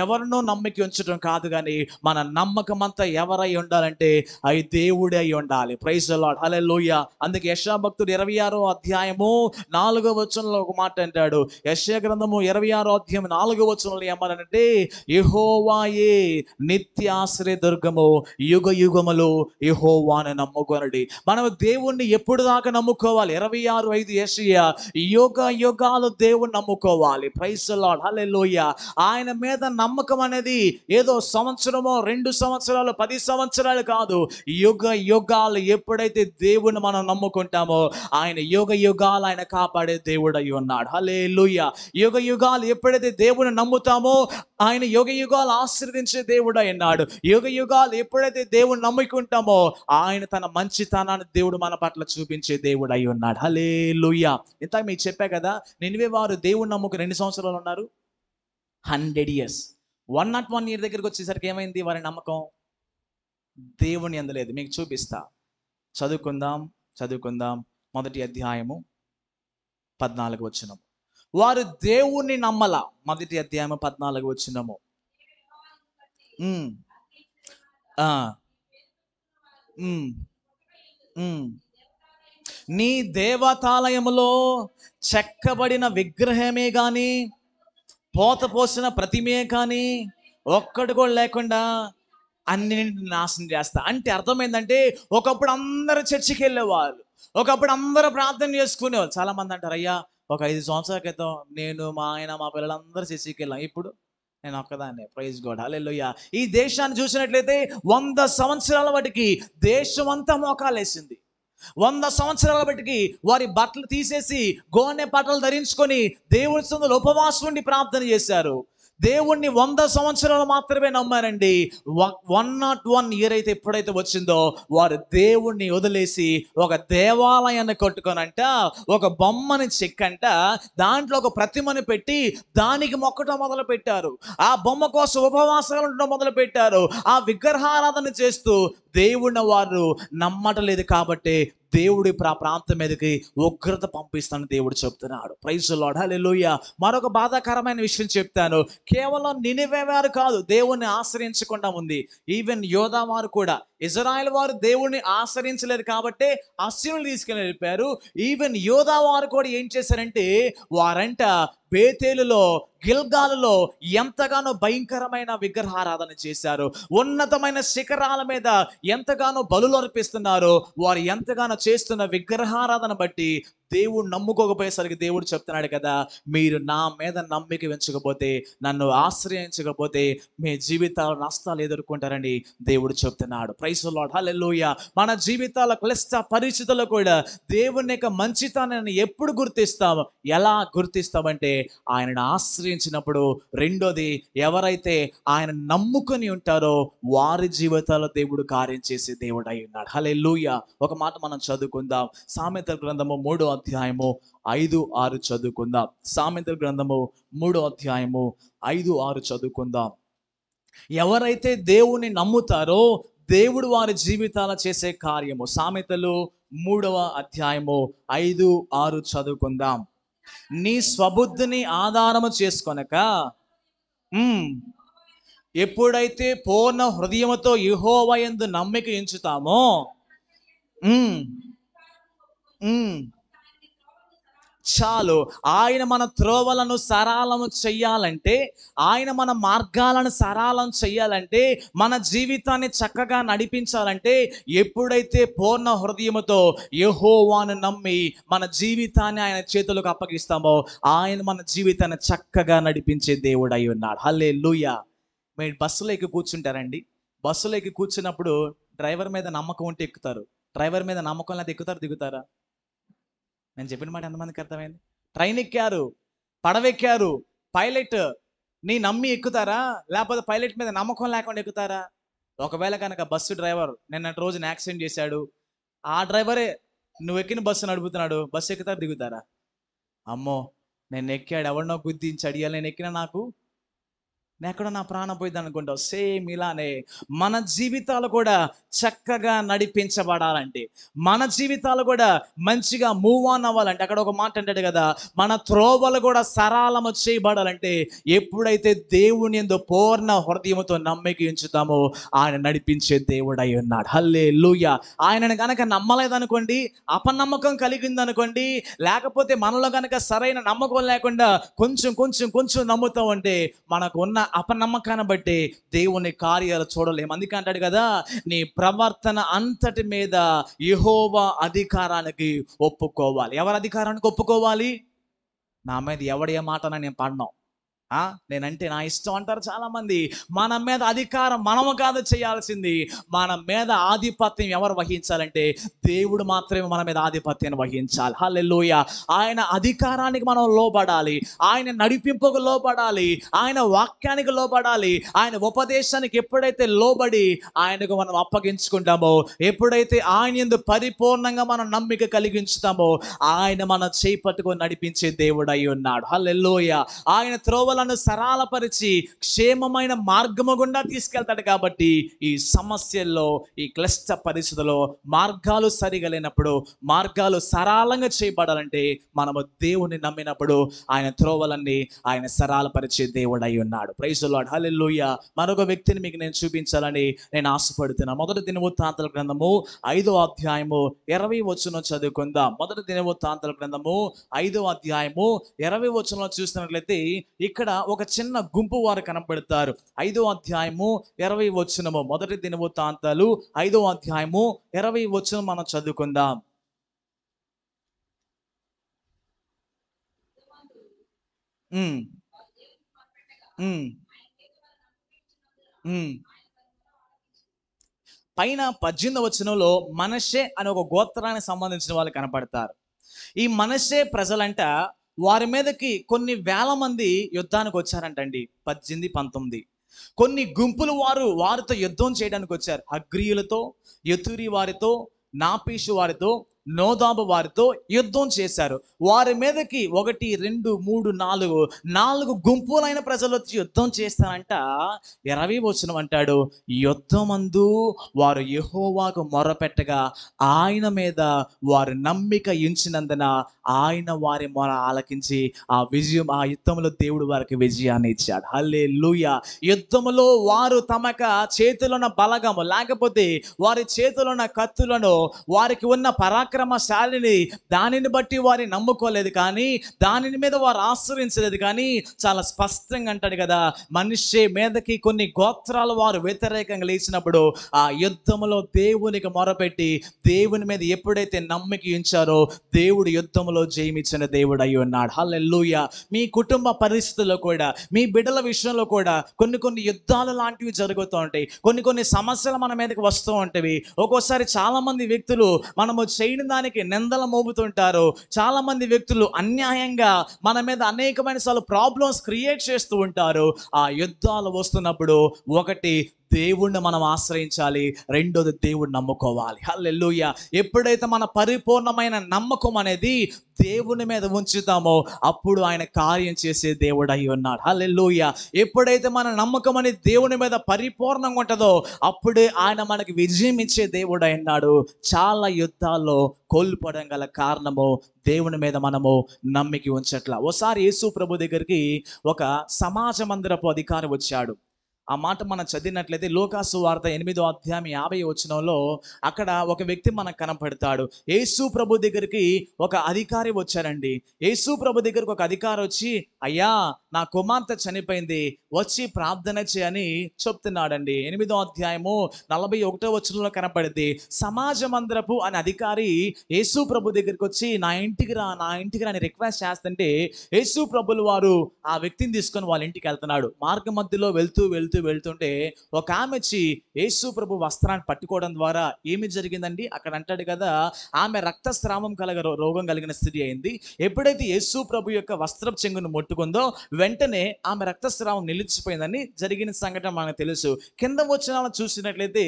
ఎవరినో నమ్మిక ఉంచడం కాదు, కానీ మన నమ్మకం అంతా ఎవరై ఉండాలంటే అవి దేవుడే అయి ఉండాలి. ప్రైజ్ ది లార్డ్, హల్లెలూయా. అందుకే యెషయా భక్తుడు 26వ అధ్యాయము 4వ వచనంలో ఒక మాట అంటాడు. యెషయా గ్రంథము 26వ అధ్యాయం 4వ వచనంలో ఏమన్నాడంటే, యెహోవాయే నిత్య ఆశ్రయ దుర్గము, యుగ యుగములు యెహోవాను నమ్ముకొనుడి. మనం దేవుణ్ణి ఎప్పుడు దాకా నమ్ముకోవాలి? 26:5 యెషయా, యుగ యుగాలు దేవుణ్ణి నమ్ముకోవాలి. ప్రైజ్ ది లార్డ్, హల్లెలూయా. ఆయన మీద నమ్మకం అనేది ఏదో సంవత్సరమో 2 సంవత్సరాలు 10 సంవత్సరాలు కాదు. యుగ యుగాలు ఎప్పుడైతే దేవుని మనం నమ్ముకుంటామో ఆయన యుగ యుగాలు ఆయన కాపాడే దేవుడు అయి ఉన్నాడు. హల్లెలూయా. యుగ యుగాలు ఎప్పుడైతే దేవుని నమ్ముతామో ఆయన యుగ యుగాలు ఆశీర్వదించే దేవుడు అయి ఉన్నాడు. యుగ యుగాలు ఎప్పుడైతే దేవుని నమ్ముకుంటామో ఆయన తన మంచితనాన్ని దేవుడు మన పట్ల చూపించే దేవుడు అయి ఉన్నాడు. హల్లెలూయా. ఇంత మీకు చెప్పా కదా, నినివే వారు దేవుని నమ్ముకుని ఎన్ని సంవత్సరాలు ఉన్నారు? 100 years. 101 year దగ్గరికి వచ్చేసరికి ఏమైంది? వారి నమ్మకం దేవుని యందు లేదు. మీకు చూపిస్తా. చదువుకుందాం. మొదటి అధ్యాయము 14వ వచనం. వారు దేవుణ్ణి నమ్మల. మొదటి అధ్యాయము 14వ వచనము. ఉమ్, ఆ, ఉమ్, ఉమ్. నీ దేవతాలయములో చెక్కబడిన విగ్రహమే గాని, పోత పోసిన ప్రతిమే కానీ ఒక్కటి కూడా లేకుండా అన్నింటిని నాశనం చేస్తా. అంటే అర్థమైందంటే, ఒకప్పుడు అందరూ చర్చికి వెళ్ళేవాళ్ళు, ఒకప్పుడు అందరూ ప్రార్థన చేసుకునేవాళ్ళు. చాలా మంది అంటారు, అయ్యా ఒక 5 సంవత్సరాల క్రితం నేను, మా ఆయన, మా పిల్లలందరూ చర్చికి వెళ్ళాం, ఇప్పుడు నేను ఒక్కదాన్నే. ప్రైజ్ గాడ్, హల్లెలూయా. ఈ దేశాన్ని చూసినట్లయితే 100 సంవత్సరాల బట్టికి దేశం అంతా మోకాలేసింది. 100 సంవత్సరాల బట్టికి వారి బట్టలు తీసేసి గోనె పట్టలు ధరించుకొని దేవుని సన్నిధిలో ఉపవాసం ఉండి ప్రార్థన చేశారు. దేవుణ్ణి 100 సంవత్సరాలు మాత్రమే నమ్మారండి. 101 ఇయర్ అయితే ఎప్పుడైతే వచ్చిందో వారు దేవుణ్ణి వదిలేసి ఒక దేవాలయాన్ని కట్టుకొనంట, ఒక బొమ్మని చెక్కంట, దాంట్లో ఒక ప్రతిమని పెట్టి దానికి మొక్కటం మొదలు పెట్టారు. ఆ బొమ్మ కోసం ఉపవాసాలు ఉండడం మొదలు పెట్టారు. ఆ విగ్రహారాధన చేస్తూ దేవుణ్ణి వారు నమ్మటలేదు. కాబట్టి దేవుడి ప్రాంతం మీదకి ఉగ్రత పంపిస్తానని దేవుడు చెప్తున్నాడు. ప్రైజ్ ది లార్డ్, హల్లెలూయా. మరొక బాధాకరమైన విషయం చెప్తాను. కేవలం నినివే వారు కాదు దేవుణ్ణి ఆశ్రయించకుండా ఉంది, ఈవెన్ యోధా వారు కూడా. ఇజ్రాయెల్ వారు దేవుణ్ణి ఆశ్రయించలేదు కాబట్టి అస్సీరులు తీసుకెళ్ళి వెళ్ళిపోయారు. ఈవెన్ యోధా వారు కూడా ఏం చేశారంటే, వారంట బేతేలులో, గిల్గాలులో ఎంతగానో భయంకరమైన విగ్రహారాధన చేశారు. ఉన్నతమైన శిఖరాల మీద ఎంతగానో బలులు అర్పిస్తున్నారు. వారు ఎంతగానో చేస్తున్న విగ్రహారాధన బట్టి దేవుడు నమ్ముకోకపోయేసరికి దేవుడు చెప్తున్నాడు కదా, మీరు నా మీద నమ్మిక ఉంచకపోతే, నన్ను ఆశ్రయించకపోతే మీ జీవితాలు నష్టాలు ఎదుర్కొంటారని దేవుడు చెప్తున్నాడు. Praise the lord, hallelujah. మన జీవితాల క్లిష్ట పరిస్థితుల్లో కూడా దేవుని యొక్క మంచితనాన్ని ఎప్పుడు గుర్తిస్తాము? ఎలా గుర్తిస్తామంటే ఆయనను ఆశ్రయించినప్పుడు. రెండోది, ఎవరైతే ఆయన నమ్ముకొని ఉంటారో వారి జీవితాల్లో దేవుడు కార్యం చేసే దేవుడు అయి ఉన్నాడు. హల్లెలూయా. ఒక మాట మనం చదువుకుందాం. సామెతల గ్రంథము 3వ అధ్యాయము 5-6 చదువుకుందాం. సామెతల గ్రంథము 3వ అధ్యాయము 5-6 చదువుకుందాం. ఎవరైతే దేవుని నమ్ముతారో దేవుడు వారి జీవితాల చేసే కార్యము. సామెతలు 3వ అధ్యాయము 5-6 చదువుకుందాం. నీ స్వబుద్ధిని ఆధారము చేసుకొనక ఎప్పుడైతే పూర్ణ హృదయముతో యెహోవా యందు నమ్మిక ఉంచుతామో, చాలు. ఆయన మన త్రోవలను సరళము చెయ్యాలంటే, ఆయన మన మార్గాలను సరళం చెయ్యాలంటే, మన జీవితాన్ని చక్కగా నడిపించాలంటే, ఎప్పుడైతే పూర్ణ హృదయముతో యెహోవాను నమ్మి మన జీవితాన్ని ఆయన చేతులకు అప్పగిస్తామో, ఆయన మన జీవితాన్ని చక్కగా నడిపించే దేవుడు అయి ఉన్నాడు. హల్లెలూయా. మీరు బస్సులో ఎక్కి కూర్చుంటారండి. బస్సులో ఎక్కి కూర్చున్నప్పుడు డ్రైవర్ మీద నమ్మకం ఉంటే ఎక్కుతారు. డ్రైవర్ మీద నమ్మకం లేదా ఎక్కుతారు, దిగుతారా? నేను చెప్పిన మాట ఎంతమందికి అర్థమైంది? ట్రైన్ ఎక్కారు, పడవెక్కారు, పైలట్ నీ నమ్మి ఎక్కుతారా, లేకపోతే పైలట్ మీద నమ్మకం లేకుండా ఎక్కుతారా? ఒకవేళ కనుక బస్సు డ్రైవర్ నిన్నటి రోజున యాక్సిడెంట్ చేశాడు, ఆ డ్రైవరే నువ్వు ఎక్కిన బస్సు నడుపుతున్నాడు, బస్సు ఎక్కుతారు, దిగుతారా? అమ్మో, నేను ఎక్కాడు, ఎవరినో గుద్దించి అడిగాలి, నేను ఎక్కిన ఎక్కడో నా ప్రాణం పోయింది అనుకుంటావు. సేమ్ ఇలానే మన జీవితాలు కూడా చక్కగా నడిపించబడాలంటే, మన జీవితాలు కూడా మంచిగా మూవ్ ఆన్ అవ్వాలంటే, అక్కడ ఒక మాట అంటాడు కదా, మన త్రోవలు కూడా సరళము చేయబడాలంటే ఎప్పుడైతే దేవుని యందు పూర్ణ హృదయముతో నమ్మిక ఉంచుతామో ఆయన నడిపించే దేవుడై ఉన్నాడు. హల్లెలూయా. ఆయనను కనుక నమ్మలేదనుకోండి, అపనమ్మకం కలిగిందనుకోండి, లేకపోతే మనలో కనుక సరైన నమ్మకం లేకుండా కొంచెం నమ్ముతాం అంటే మనకు ఉన్న అపనమ్మకాన్ని బట్టి దేవుని కార్యాలు చూడలేము. అందుకే అంటాడు కదా, నీ ప్రవర్తన అంతటి మీద యెహోవా అధికారానికి ఒప్పుకోవాలి. ఎవరి అధికారానికి ఒప్పుకోవాలి? నా మీద ఎవడి ఏ మాట నేను పడను, నేనంటే నా ఇష్టం అంటారు చాలా మంది. మన మీద అధికారం మనము కాదు చేయాల్సింది, మన మీద ఆధిపత్యం ఎవరు వహించాలంటే దేవుడు మాత్రమే మన మీద ఆధిపత్యాన్ని వహించాలి. హల్లెలూయా. ఆయన అధికారానికి మనం లోబడాలి, ఆయన నడిపింపుకు లోబడాలి, ఆయన వాక్యానికి లోబడాలి. ఆయన ఉపదేశానికి ఎప్పుడైతే లోబడి ఆయనకు మనం అప్పగించుకుంటామో, ఎప్పుడైతే ఆయన యందు పరిపూర్ణంగా మనం నమ్మిక కలిగించుతామో, ఆయన మన చేయి పట్టుకొని నడిపించే దేవుడు అయి ఉన్నాడు. హల్లెలూయా. ఆయన త్రోవల సరళపరిచి క్షేమమైన మార్గము గుండా తీసుకెళ్తాడు. కాబట్టి ఈ సమస్యల్లో, ఈ క్లిష్ట పరిస్థితుల్లో మార్గాలు సరిగా లేనప్పుడు, మార్గాలు సరళంగా చేయబడాలంటే మనము దేవుని నమ్మినప్పుడు ఆయన త్రోవలన్నీ ఆయన సరళపరిచే దేవుడు అయి ఉన్నాడు. ప్రైజ్ ది లార్డ్, హల్లెలూయా. మరొక వ్యక్తిని మీకు నేను చూపించాలని నేను ఆశపడుతున్నాను. మొదటి దినవృత్తాంతాల గ్రంథము 5వ అధ్యాయము 20వ వచనం చదువుకుందాం. మొదటి దినవృత్తాంతాల గ్రంథము 5వ అధ్యాయము 20వ వచనంలో చూసినట్లయితే ఇక్కడ ఒక చిన్న గుంపు వారు కనబడతారు. 5వ అధ్యాయము 20వ వచనము. మొదటి దినవృత్తాంతాలు 5వ అధ్యాయము 20వ వచనం మనం చదువుకుందాం. పైన 18వ వచనంలో మనష్షే అనే ఒక గోత్రానికి సంబంధించిన వాళ్ళు కనపడతారు. ఈ మనష్షే ప్రజలంట, వారి మీదకి కొన్ని వేల మంది యుద్ధానికి వచ్చారంటండి. 18, 19 కొన్ని గుంపులు వారితో యుద్ధం చేయడానికి వచ్చారు. హగ్రీయులతో, యెతూరి వారితో, నాపీషు వారితో, నోదాబు వారితో యుద్ధం చేశారు. వారి మీదకి 1, 2, 3, 4 గుంపులైన ప్రజలు వచ్చి యుద్ధం చేస్తారంట. 20వ వచనం అంటాడు, యుద్ధమందు వారు యెహోవాకు మొరపెట్టగా ఆయన మీద వారు నమ్మిక ఉంచినందున ఆయన వారి మొర ఆలకించి ఆ యుద్ధంలో దేవుడు వారికి విజయాన్ని ఇచ్చాడు. హల్లెలూయా. యుద్ధములో వారు తమక చేతిలో ఉన్న బలగము, లేకపోతే వారి చేతిలో ఉన్న కత్తులను, వారికి ఉన్న పరాక్రమ పరాక్రమశాలిని, దానిని బట్టి వారిని నమ్ముకోలేదు, కానీ దానిని మీద వారు ఆశ్రయించలేదు. కానీ చాలా స్పష్టంగా అంటాడు కదా, మనిషి మీదకి కొన్ని గోత్రాల వారు వ్యతిరేకంగా లేచినప్పుడు ఆ యుద్ధములో దేవునికి మొరపెట్టి దేవుని మీద ఎప్పుడైతే నమ్మిక ఉంచారో దేవుడు యుద్ధములో జయమిచ్చిన దేవుడు అయి ఉన్నాడు. హల్లెలూయా. మీ కుటుంబ పరిస్థితుల్లో కూడా, మీ బిడ్డల విషయంలో కూడా కొన్ని యుద్ధాలు లాంటివి జరుగుతూ ఉంటాయి. కొన్ని సమస్యలు మన మీదకి వస్తూ ఉంటాయి. ఒక్కోసారి చాలా మంది వ్యక్తులు మనము చేయని దానికి నిందలు మోపుతుంటారు. చాలా మంది వ్యక్తులు అన్యాయంగా మన మీద అనేకమైన సార్లు ప్రాబ్లమ్స్ క్రియేట్ చేస్తూ ఉంటారు. ఆ యుద్ధాలు వస్తున్నప్పుడు ఒకటి దేవుణ్ణి మనం ఆశ్రయించాలి, రెండోది దేవుణ్ణి నమ్ముకోవాలి. హల్లెలూయా. ఎప్పుడైతే మన పరిపూర్ణమైన నమ్మకం అనేది దేవుని మీద ఉంచుతామో అప్పుడు ఆయన కార్యం చేసే దేవుడు అయి ఉన్నాడు. హల్లెలూయా. ఎప్పుడైతే మన నమ్మకం అనేది దేవుని మీద పరిపూర్ణంగా ఉంటుందో అప్పుడే ఆయన మనకి విజయం ఇచ్చే దేవుడు అయి ఉన్నాడు. చాలా యుద్ధాల్లో కోల్పోవడం గల కారణము దేవుని మీద మనము నమ్మిక ఉంచట్ల. ఓసారి యేసు ప్రభు దగ్గరికి ఒక సమాజ మందిరపు అధికారి వచ్చాడు. ఆ మాట మనం చదివినట్లయితే లూకాసు వార్త 8వ అధ్యాయం 50వ వచనంలో అక్కడ ఒక వ్యక్తి మనకు కనపడతాడు. యేసు ప్రభు దగ్గరికి ఒక అధికారి వచ్చారండి. యేసు ప్రభు దగ్గరికి ఒక అధికారి వచ్చి, అయ్యా నా కుమార్తె చనిపోయింది, వచ్చి ప్రార్థన చేయని చెప్తున్నాడండి. 8వ అధ్యాయము 41వ వచనంలో కనపడింది. సమాజ మందిరపు అనే అధికారి యేసు ప్రభు దగ్గరికి వచ్చి నా ఇంటికి రా అని రిక్వెస్ట్ చేస్తుంటే యేసు ప్రభులు వారు ఆ వ్యక్తిని తీసుకొని వాళ్ళ ఇంటికి వెళ్తున్నాడు. మార్గ మధ్యలో వెళ్తుంటే ఒక ఆమె వచ్చి యేసు ప్రభు వస్త్రాన్ని పట్టుకోవడం ద్వారా ఏమి జరిగిందండి? అక్కడ అంటాడు కదా, ఆమె రక్తస్రావం రోగం కలిగిన స్త్రీ అయింది. ఎప్పుడైతే యేసు ప్రభు యొక్క వస్త్రపు చెంగును ముట్టుకుందో వెంటనే ఆమె రక్తస్రావం నిలిచిపోయిందని జరిగిన సంఘటన మనకు తెలుసు. కింద వచ్చిన చూసినట్లయితే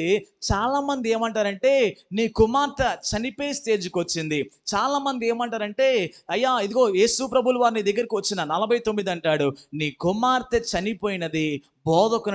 చాలా మంది ఏమంటారంటే నీ కుమార్తె చనిపోయే స్టేజ్కి వచ్చింది. చాలా మంది ఏమంటారంటే అయ్యా ఇదిగో యేసు ప్రభులు వారిని దగ్గరికి వచ్చిన 49 అంటాడు, నీ కుమార్తె చనిపోయినది, బోధకుని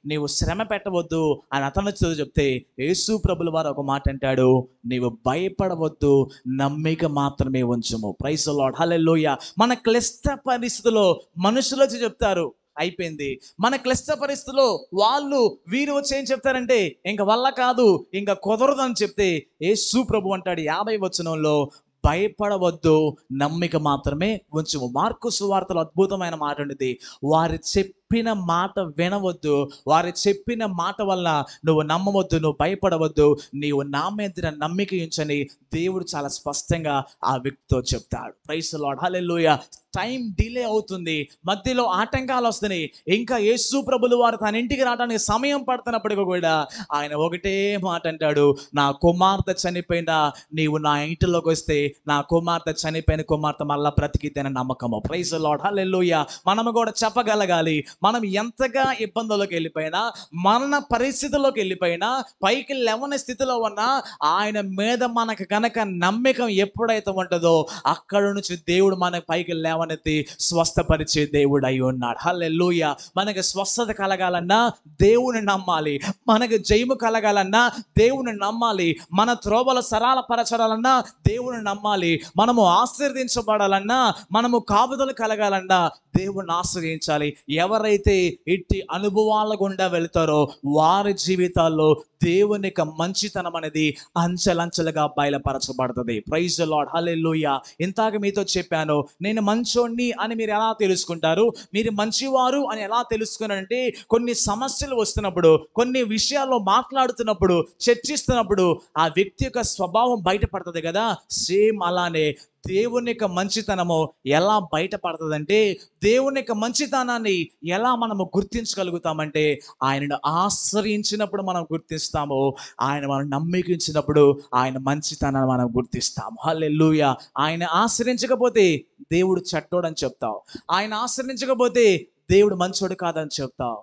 నీవు శ్రమ పెట్టవద్దు అని అతను చెప్తే యేసు ప్రభుల వారు ఒక మాట అంటాడు, నీవు భయపడవద్దు, నమ్మిక మాత్రమే ఉంచుము. Praise the lord. హల్లెలూయా. మన క్లిష్ట పరిస్థితుల్లో మనుషులు వచ్చి చెప్తారు అయిపోయింది. మన క్లిష్ట పరిస్థితుల్లో వీరు వచ్చి ఏం చెప్తారంటే ఇంక వల్ల కాదు, ఇంకా కుదరదు అని చెప్తే యేసు ప్రభు అంటాడు 50వ వచనంలో, భయపడవద్దు, నమ్మిక మాత్రమే ఉంచుము. మార్కు సువార్తలో అద్భుతమైన మాట ఉంది, వారు చెప్పిన మాట వినవద్దు, వారు చెప్పిన మాట వల్ల నువ్వు నమ్మవద్దు, నువ్వు భయపడవద్దు, నీవు నా మీద నమ్మిక ఉంచని దేవుడు చాలా స్పష్టంగా ఆ వ్యక్తితో చెప్తాడు. Praise the lord. Hallelujah. Time delay అవుతుంది, మధ్యలో ఆటంకాలు వస్తున్నాయి, ఇంకా యేసు ప్రభులు వారు తన ఇంటికి రావడానికి సమయం పడుతున్నప్పటికీ కూడా ఆయన ఒకటే మాట అంటాడు, నా కుమార్తె చనిపోయినా నీవు నా ఇంటిలోకి వస్తే నా కుమార్తె చనిపోయిన కుమార్తె మళ్ళా బ్రతికిద్దని నమ్మకము. Praise the lord. హల్లెలూయా. మనము కూడా చెప్పగలగాలి, మనం ఎంతగా ఇబ్బందుల్లోకి వెళ్ళిపోయినా, మన పరిస్థితుల్లోకి వెళ్ళిపోయినా, పైకి లేవని స్థితిలో ఉన్నా ఆయన మీద మనకు కనుక నమ్మకం ఎప్పుడైతే ఉంటుందో అక్కడ నుంచి దేవుడు మనకు పైకి లేవనెత్తి స్వస్థపరిచే దేవుడు అయి ఉన్నాడు. హల్లెలూయా. మనకి స్వస్థత కలగాలన్నా దేవుని నమ్మాలి, మనకి జయము కలగాలన్నా దేవుని నమ్మాలి, మన త్రోవల సరళ పరచాలన్నా దేవుని నమ్మాలి, మనము ఆశీర్వదించబడాలన్నా, మనము కాపుదలు కలగాలన్నా దేవుణ్ణి ఆశ్రయించాలి. ఎవరైతే ఇట్టి అనుభవాల గుండా వెళ్తారో వారి జీవితాల్లో దేవుని యొక్క మంచితనం అనేది అంచెలంచెలుగా బయలుపరచబడుతుంది. Praise the lord. హల్లెలూయా. ఇంతగా మీతో చెప్పాను, నేను మంచోణ్ణి అని మీరు ఎలా తెలుసుకుంటారు, మీరు మంచివారు అని ఎలా తెలుసుకున్నారంటే కొన్ని సమస్యలు వస్తున్నప్పుడు, కొన్ని విషయాల్లో మాట్లాడుతున్నప్పుడు, చర్చిస్తున్నప్పుడు ఆ వ్యక్తి యొక్క స్వభావం బయటపడుతుంది కదా. సేమ్ అలానే దేవుని యొక్క మంచితనము ఎలా బయటపడుతుందంటే, దేవుని యొక్క మంచితనాన్ని ఎలా మనము గుర్తించగలుగుతామంటే ఆయనను ఆశ్రయించినప్పుడు మనం గుర్తిస్తాము, ఆయన మనం నమ్మికించినప్పుడు ఆయన మంచితనాన్ని మనం గుర్తిస్తాము. హల్లెలూయా. ఆయన ఆశ్రయించకపోతే దేవుడు చెడ్డోడని చెప్తావు, ఆయన ఆశ్రయించకపోతే దేవుడు మంచోడు కాదని చెప్తావు.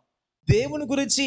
దేవుని గురించి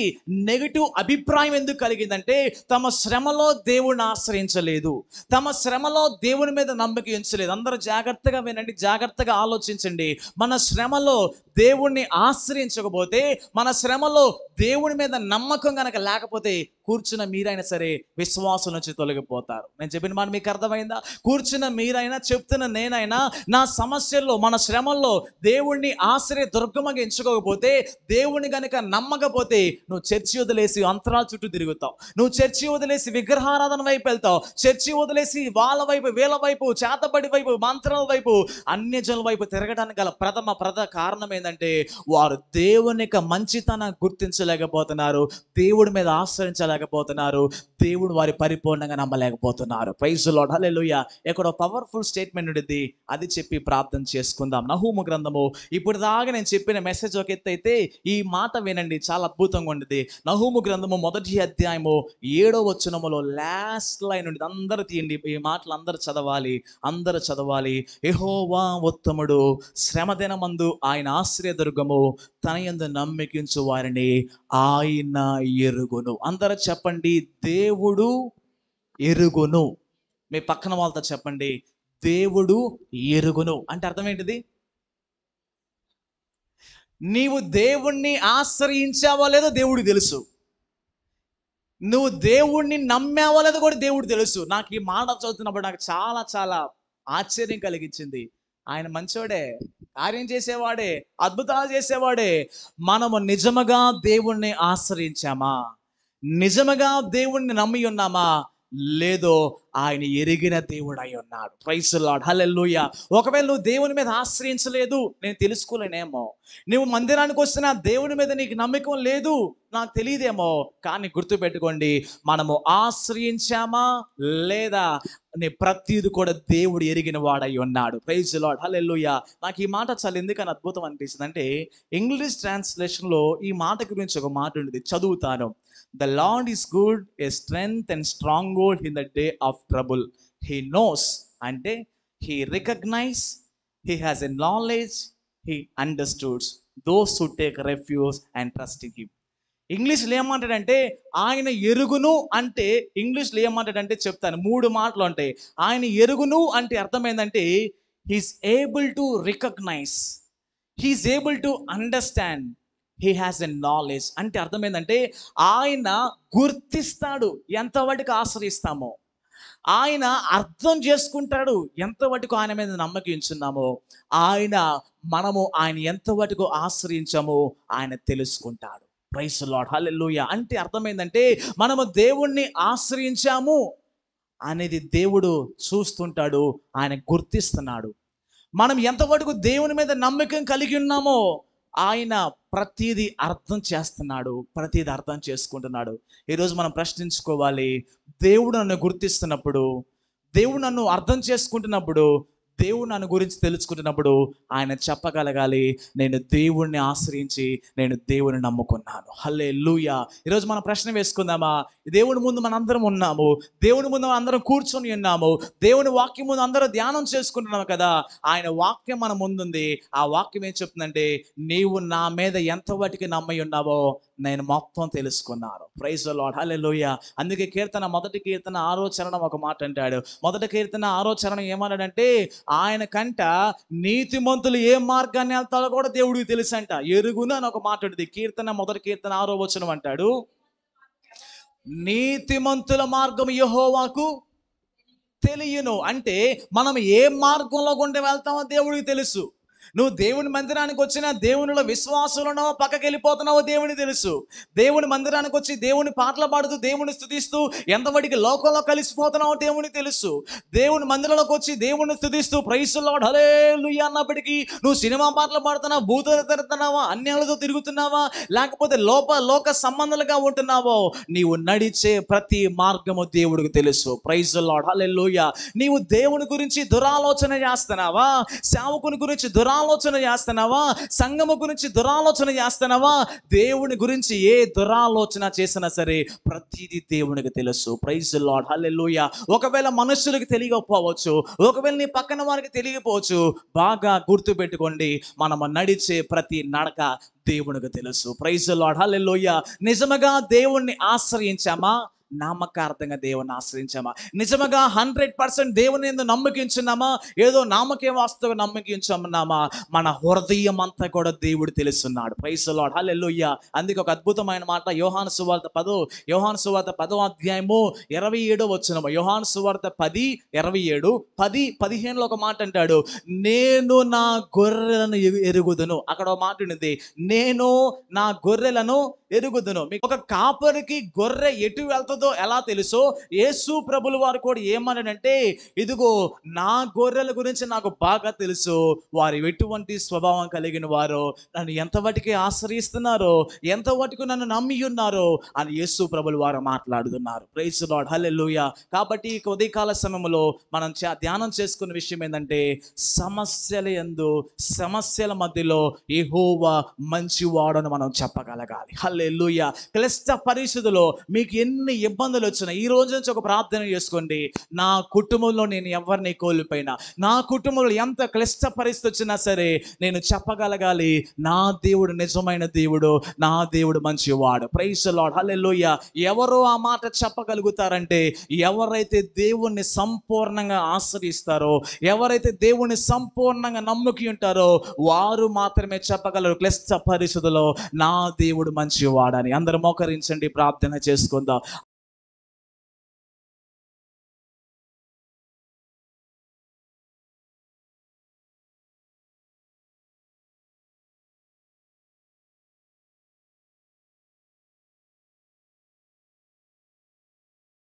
నెగటివ్ అభిప్రాయం ఎందుకు కలిగిందంటే తమ శ్రమలో దేవుడిని ఆశ్రయించలేదు, తమ శ్రమలో దేవుని మీద నమ్మకం ఉంచలేదు. అందరూ జాగ్రత్తగా వినండి, జాగ్రత్తగా ఆలోచించండి. మన శ్రమలో దేవుణ్ణి ఆశ్రయించకపోతే, మన శ్రమలో దేవుని మీద నమ్మకం గనక లేకపోతే కూర్చున్న మీరైనా సరే విశ్వాసం నుంచి తొలగిపోతారు. నేను చెప్పిన మాట మీకు అర్థమైందా? కూర్చున్న మీరైనా, చెప్తున్న నేనైనా, నా సమస్యల్లో, మన శ్రమల్లో దేవుణ్ణి ఆశ్రయ దుర్గమగా ఎంచుకోకపోతే, దేవుణ్ణి గనక నమ్మకపోతే, నువ్వు చర్చి వదిలేసి అంతరాల చుట్టూ తిరుగుతావు. నువ్వు చర్చి వదిలేసి విగ్రహారాధన వైపు వెళ్తావు. చర్చి వదిలేసి వాళ్ళ వైపు, వీళ్ళ వైపు, చేతబడి వైపు, మంత్రాల వైపు, అన్యజనుల వైపు తిరగడానికి గల ప్రథమ కారణం ఏంటంటే, వారు దేవుని యొక్క మంచితనం గుర్తించలేకపోతున్నారు, దేవుడి మీద ఆశ్రయించలేకపోతున్నారు, దేవుడు వారి పరిపూర్ణంగా నమ్మలేకపోతున్నారు. ప్రైజ్ ది లార్డ్, హల్లెలూయా. ఇక్కడ పవర్ఫుల్ స్టేట్మెంట్ ఉంటుంది, అది చెప్పి ప్రార్థన చేసుకుందాం. నహూము గ్రంథము, ఇప్పుడు దాకా నేను చెప్పిన మెసేజ్ ఒక ఎత్తు అయితే, ఈ మాట వినండి, చాలా అద్భుతంగా ఉంటుంది. నహూము గ్రంథము 1వ అధ్యాయము 7వ వచనములో లాస్ట్ లైన్ ఉంటుంది. అందరూ తీయండి, ఈ మాటలు అందరూ చదవాలి. యెహోవా ఉత్తముడు, శ్రమ దినమందు ఆయన ఆశ్రయదుర్గము, తన యందు నమ్మికించు వారిని ఆయన ఎరుగును. అందరూ చెప్పండి, దేవుడు ఎరుగును. మీ పక్కన వాళ్ళతో చెప్పండి, దేవుడు ఎరుగును. అంటే అర్థం ఏంటిది? నీవు దేవుణ్ణి ఆశ్రయించావో లేదో దేవుడికి తెలుసు. నువ్వు దేవుణ్ణి నమ్మావో లేదో కూడా దేవుడు తెలుసు. నాకు ఈ మాట చదువుతున్నప్పుడు నాకు చాలా చాలా ఆశ్చర్యం కలిగించింది. ఆయన మంచోడే, కార్యం చేసేవాడే, అద్భుతాలు చేసేవాడే. మనము నిజముగా దేవుణ్ణి ఆశ్రయించామా? నిజముగా దేవుణ్ణి నమ్మి ఉన్నామా? లేదో ఆయన ఎరిగిన దేవుడు అయి ఉన్నాడు. ప్రైజ్ ది లార్డ్, హల్లెలూయా. ఒకవేళ నువ్వు దేవుని మీద ఆశ్రయించలేదు, నేను తెలుసుకోలేనేమో. నువ్వు మందిరానికి వస్తున్నా దేవుని మీద నీకు నమ్మకం లేదు, నాకు తెలియదేమో. కానీ గుర్తుపెట్టుకోండి, మనము ఆశ్రయించామా లేదా నీ ప్రతిది కూడా దేవుడు ఎరిగిన వాడై ఉన్నాడు. ప్రైజ్ ది లార్డ్, హల్లెలూయా. నాకు ఈ మాట చాలా ఎందుకని అద్భుతం అనిపిస్తుంది అంటే, ఇంగ్లీష్ ట్రాన్స్లేషన్లో ఈ మాట గురించి ఒక మాట ఉంది, చదువుతాను. The Lord is good, a strength and stronghold in the day of trouble. He knows, అంటే he recognize, he has a knowledge, he understands those who take refuge and trust in him. ఇంగ్లీష్లో ఏమంటాడంటే, ఆయన ఎరుగును అంటే, ఇంగ్లీష్లో ఏమంటాడంటే చెప్తాను, 3 మాటలు ఉంటాయి. ఆయన ఎరుగును అంటే అర్థం ఏంటంటే, he's able to recognise, he's able to understand, he has a knowledge. అంటే అర్థం ఏంటంటే, ఆయన గుర్తిస్తాడు ఎంతవరకు ఆశ్రయిస్తామో, ఆయన అర్థం చేసుకుంటాడు ఎంతవరకు ఆయన మీద నమ్మకించున్నామో, మనము ఆయన ఎంతవరకు ఆశ్రయించామో ఆయన తెలుసుకుంటాడు. ప్రైజ్ ది లార్డ్, హల్లెలూయా. అంటే అర్థమైందంటే, మనము దేవుణ్ణి ఆశ్రయించాము అనేది దేవుడు చూస్తుంటాడు, ఆయన గుర్తిస్తున్నాడు. మనం ఎంతవరకు దేవుని మీద నమ్మకం కలిగి ఉన్నామో ఆయన ప్రతిదీ అర్థం చేస్తున్నాడు, ప్రతిదీ అర్థం చేసుకుంటున్నాడు. ఈరోజు మనం ప్రశ్నించుకోవాలి, దేవుడు నన్ను గుర్తిస్తున్నప్పుడు, దేవుడు నన్ను అర్థం చేసుకుంటున్నప్పుడు, దేవుడు నన్ను గురించి తెలుసుకుంటున్నప్పుడు ఆయన చెప్పగలగాలి, నేను దేవుణ్ణి ఆశ్రయించి నేను దేవుని నమ్ముకున్నాను. హల్లెలూయా. ఈరోజు మనం ప్రశ్న వేసుకుందామా? దేవుని ముందు మనందరం ఉన్నాము, దేవుని ముందు అందరం కూర్చొని ఉన్నాము, దేవుని వాక్యం ముందు అందరూ ధ్యానం చేసుకుంటున్నాము కదా. ఆయన వాక్యం మన ముందుంది. ఆ వాక్యం ఏం చెప్తుందంటే, నీవు నా మీద ఎంతవరకు నమ్మి ఉన్నావో నేను మొత్తం తెలుసుకున్నాను. ప్రైజ్ ది లార్డ్, హల్లెలూయా. అందుకే కీర్తన 1వ కీర్తన 6వ చరణం ఒక మాట అంటాడు. 1వ కీర్తన 6వ చరణం ఏమన్నాడంటే, ఆయన కంట నీతిమంతులు ఏ మార్గాన్ని వెళ్తారో కూడా దేవుడికి తెలుసు అంట. ఎరుగును అని ఒక మాట ఉంటుంది. కీర్తన 1వ కీర్తన 6వ వచనం అంటాడు, నీతిమంతుల మార్గం యెహోవాకు తెలియను. అంటే మనం ఏ మార్గంలో గుండా వెళ్తామో దేవుడికి తెలుసు. నువ్వు దేవుని మందిరానికి వచ్చినా, దేవునిలో విశ్వాసంలో ఉన్నావో, పక్కకి వెళ్ళిపోతున్నావో దేవునికి తెలుసు. దేవుని మందిరానికి వచ్చి దేవుని పాటలు పాడుతూ, దేవుని స్తుతిస్తూ ఎంతవరకు లోకంలో కలిసిపోతున్నావో దేవునికి తెలుసు. దేవుని మందిరంలోకి వచ్చి దేవుని స్తుతిస్తూ ప్రైజ్ ది లార్డ్, హల్లెలూయా అన్నప్పటికీ నువ్వు సినిమా పాటలు పాడుతున్నావా, భూతాలు తిరుగుతున్నావా, అన్యాలతో తిరుగుతున్నావా, లేకపోతే లోక సంబంధాలుగా ఉంటున్నావో, నీవు నడిచే ప్రతి మార్గము దేవుడికి తెలుసు. ప్రైజ్ ది లార్డ్, హల్లెలూయా. నీవు దేవుని గురించి దురాలోచన చేస్తున్నావా, సేవకుని గురించి దురాలోచన చేస్తున్నావా, సంఘము గురించి దురాలోచన చేస్తున్నావా, దేవుని గురించి ఏ దురాలోచన చేసినా సరే ప్రతిదీ దేవునికి తెలుసు. ప్రైజ్ ది లార్డ్, హల్లెలూయా. ఒకవేళ మనుషులకు తెలియకపోవచ్చు, ఒకవేళ నీ పక్కన వారికి తెలియకపోవచ్చు, బాగా గుర్తుపెట్టుకోండి, మనము నడిచే ప్రతి నడక దేవునికి తెలుసు. ప్రైజ్ ది లార్డ్, హల్లెలూయా. నిజముగా దేవుణ్ణి ఆశ్రయించామా నామకార్థంగా దేవుని ఆశ్రయించామా? నిజముగా 100% దేవుని యందు నమ్మకించున్నామా? ఏదో నామకే వాస్తవ నమ్మకించున్నామా? మన హృదయం అంతా కూడా దేవుడు తెలుసున్నాడు. ప్రైజ్ ది లార్డ్, హల్లెలూయా. అందుకే ఒక అద్భుతమైన మాట యోహాను సువార్త 10వ అధ్యాయము 27వ వచనం. యోహాను సువార్త 10:27, 10:15లో ఒక మాట అంటాడు, నేను నా గొర్రెలను ఎరుగుదును. అక్కడ ఒక మాట ఉంది, నేను నా గొర్రెలను ఎరుగుదును. మీకు ఒక కాపరికి గొర్రె ఎటు వెళ్తుందో ఎలా తెలుసో, యేసు ప్రభుల వారు కూడా ఏమన్నాడంటే, ఇదిగో నా గొర్రెల గురించి నాకు బాగా తెలుసు, వారు ఎటువంటి స్వభావం కలిగిన వారో, నన్ను ఎంతవరకు ఆశ్రయిస్తున్నారో, ఎంతవరకు నన్ను నమ్మి ఉన్నారో అని యేసు ప్రభుల వారు మాట్లాడుతున్నారు. ప్రైజ్ ది లార్డ్, హల్లెలూయా. కాబట్టి ఈ ఉదయకాల సమయంలో మనం ధ్యానం చేసుకున్న విషయం ఏంటంటే, సమస్యల మధ్యలో యెహోవా మంచివాడని మనం చెప్పగలగాలి. హల్లెలూయా. క్లిష్ట పరిస్థితుల్లో మీకు ఎన్ని ఇబ్బందులు వచ్చినా ఈ రోజు నుంచి ఒక ప్రార్థన చేసుకోండి, నా కుటుంబంలో నేను ఎవరిని కోల్పోయినా, నా కుటుంబంలో ఎంత క్లిష్ట పరిస్థితి వచ్చినా సరే నేను చెప్పగలగాలి, నా దేవుడు నిజమైన దేవుడు, నా దేవుడు మంచివాడు. ప్రైజ్ ది లార్డ్, హల్లెలూయా. ఎవరో ఆ మాట చెప్పగలుగుతారంటే ఎవరైతే దేవుణ్ణి సంపూర్ణంగా ఆశ్రయిస్తారో, ఎవరైతే దేవుణ్ణి సంపూర్ణంగా నమ్ముకి ఉంటారో వారు మాత్రమే చెప్పగలరు క్లిష్ట పరిస్థితుల్లో నా దేవుడు మంచివాడని. అందరూ మోకరించండి, ప్రార్థన చేసుకుందాం.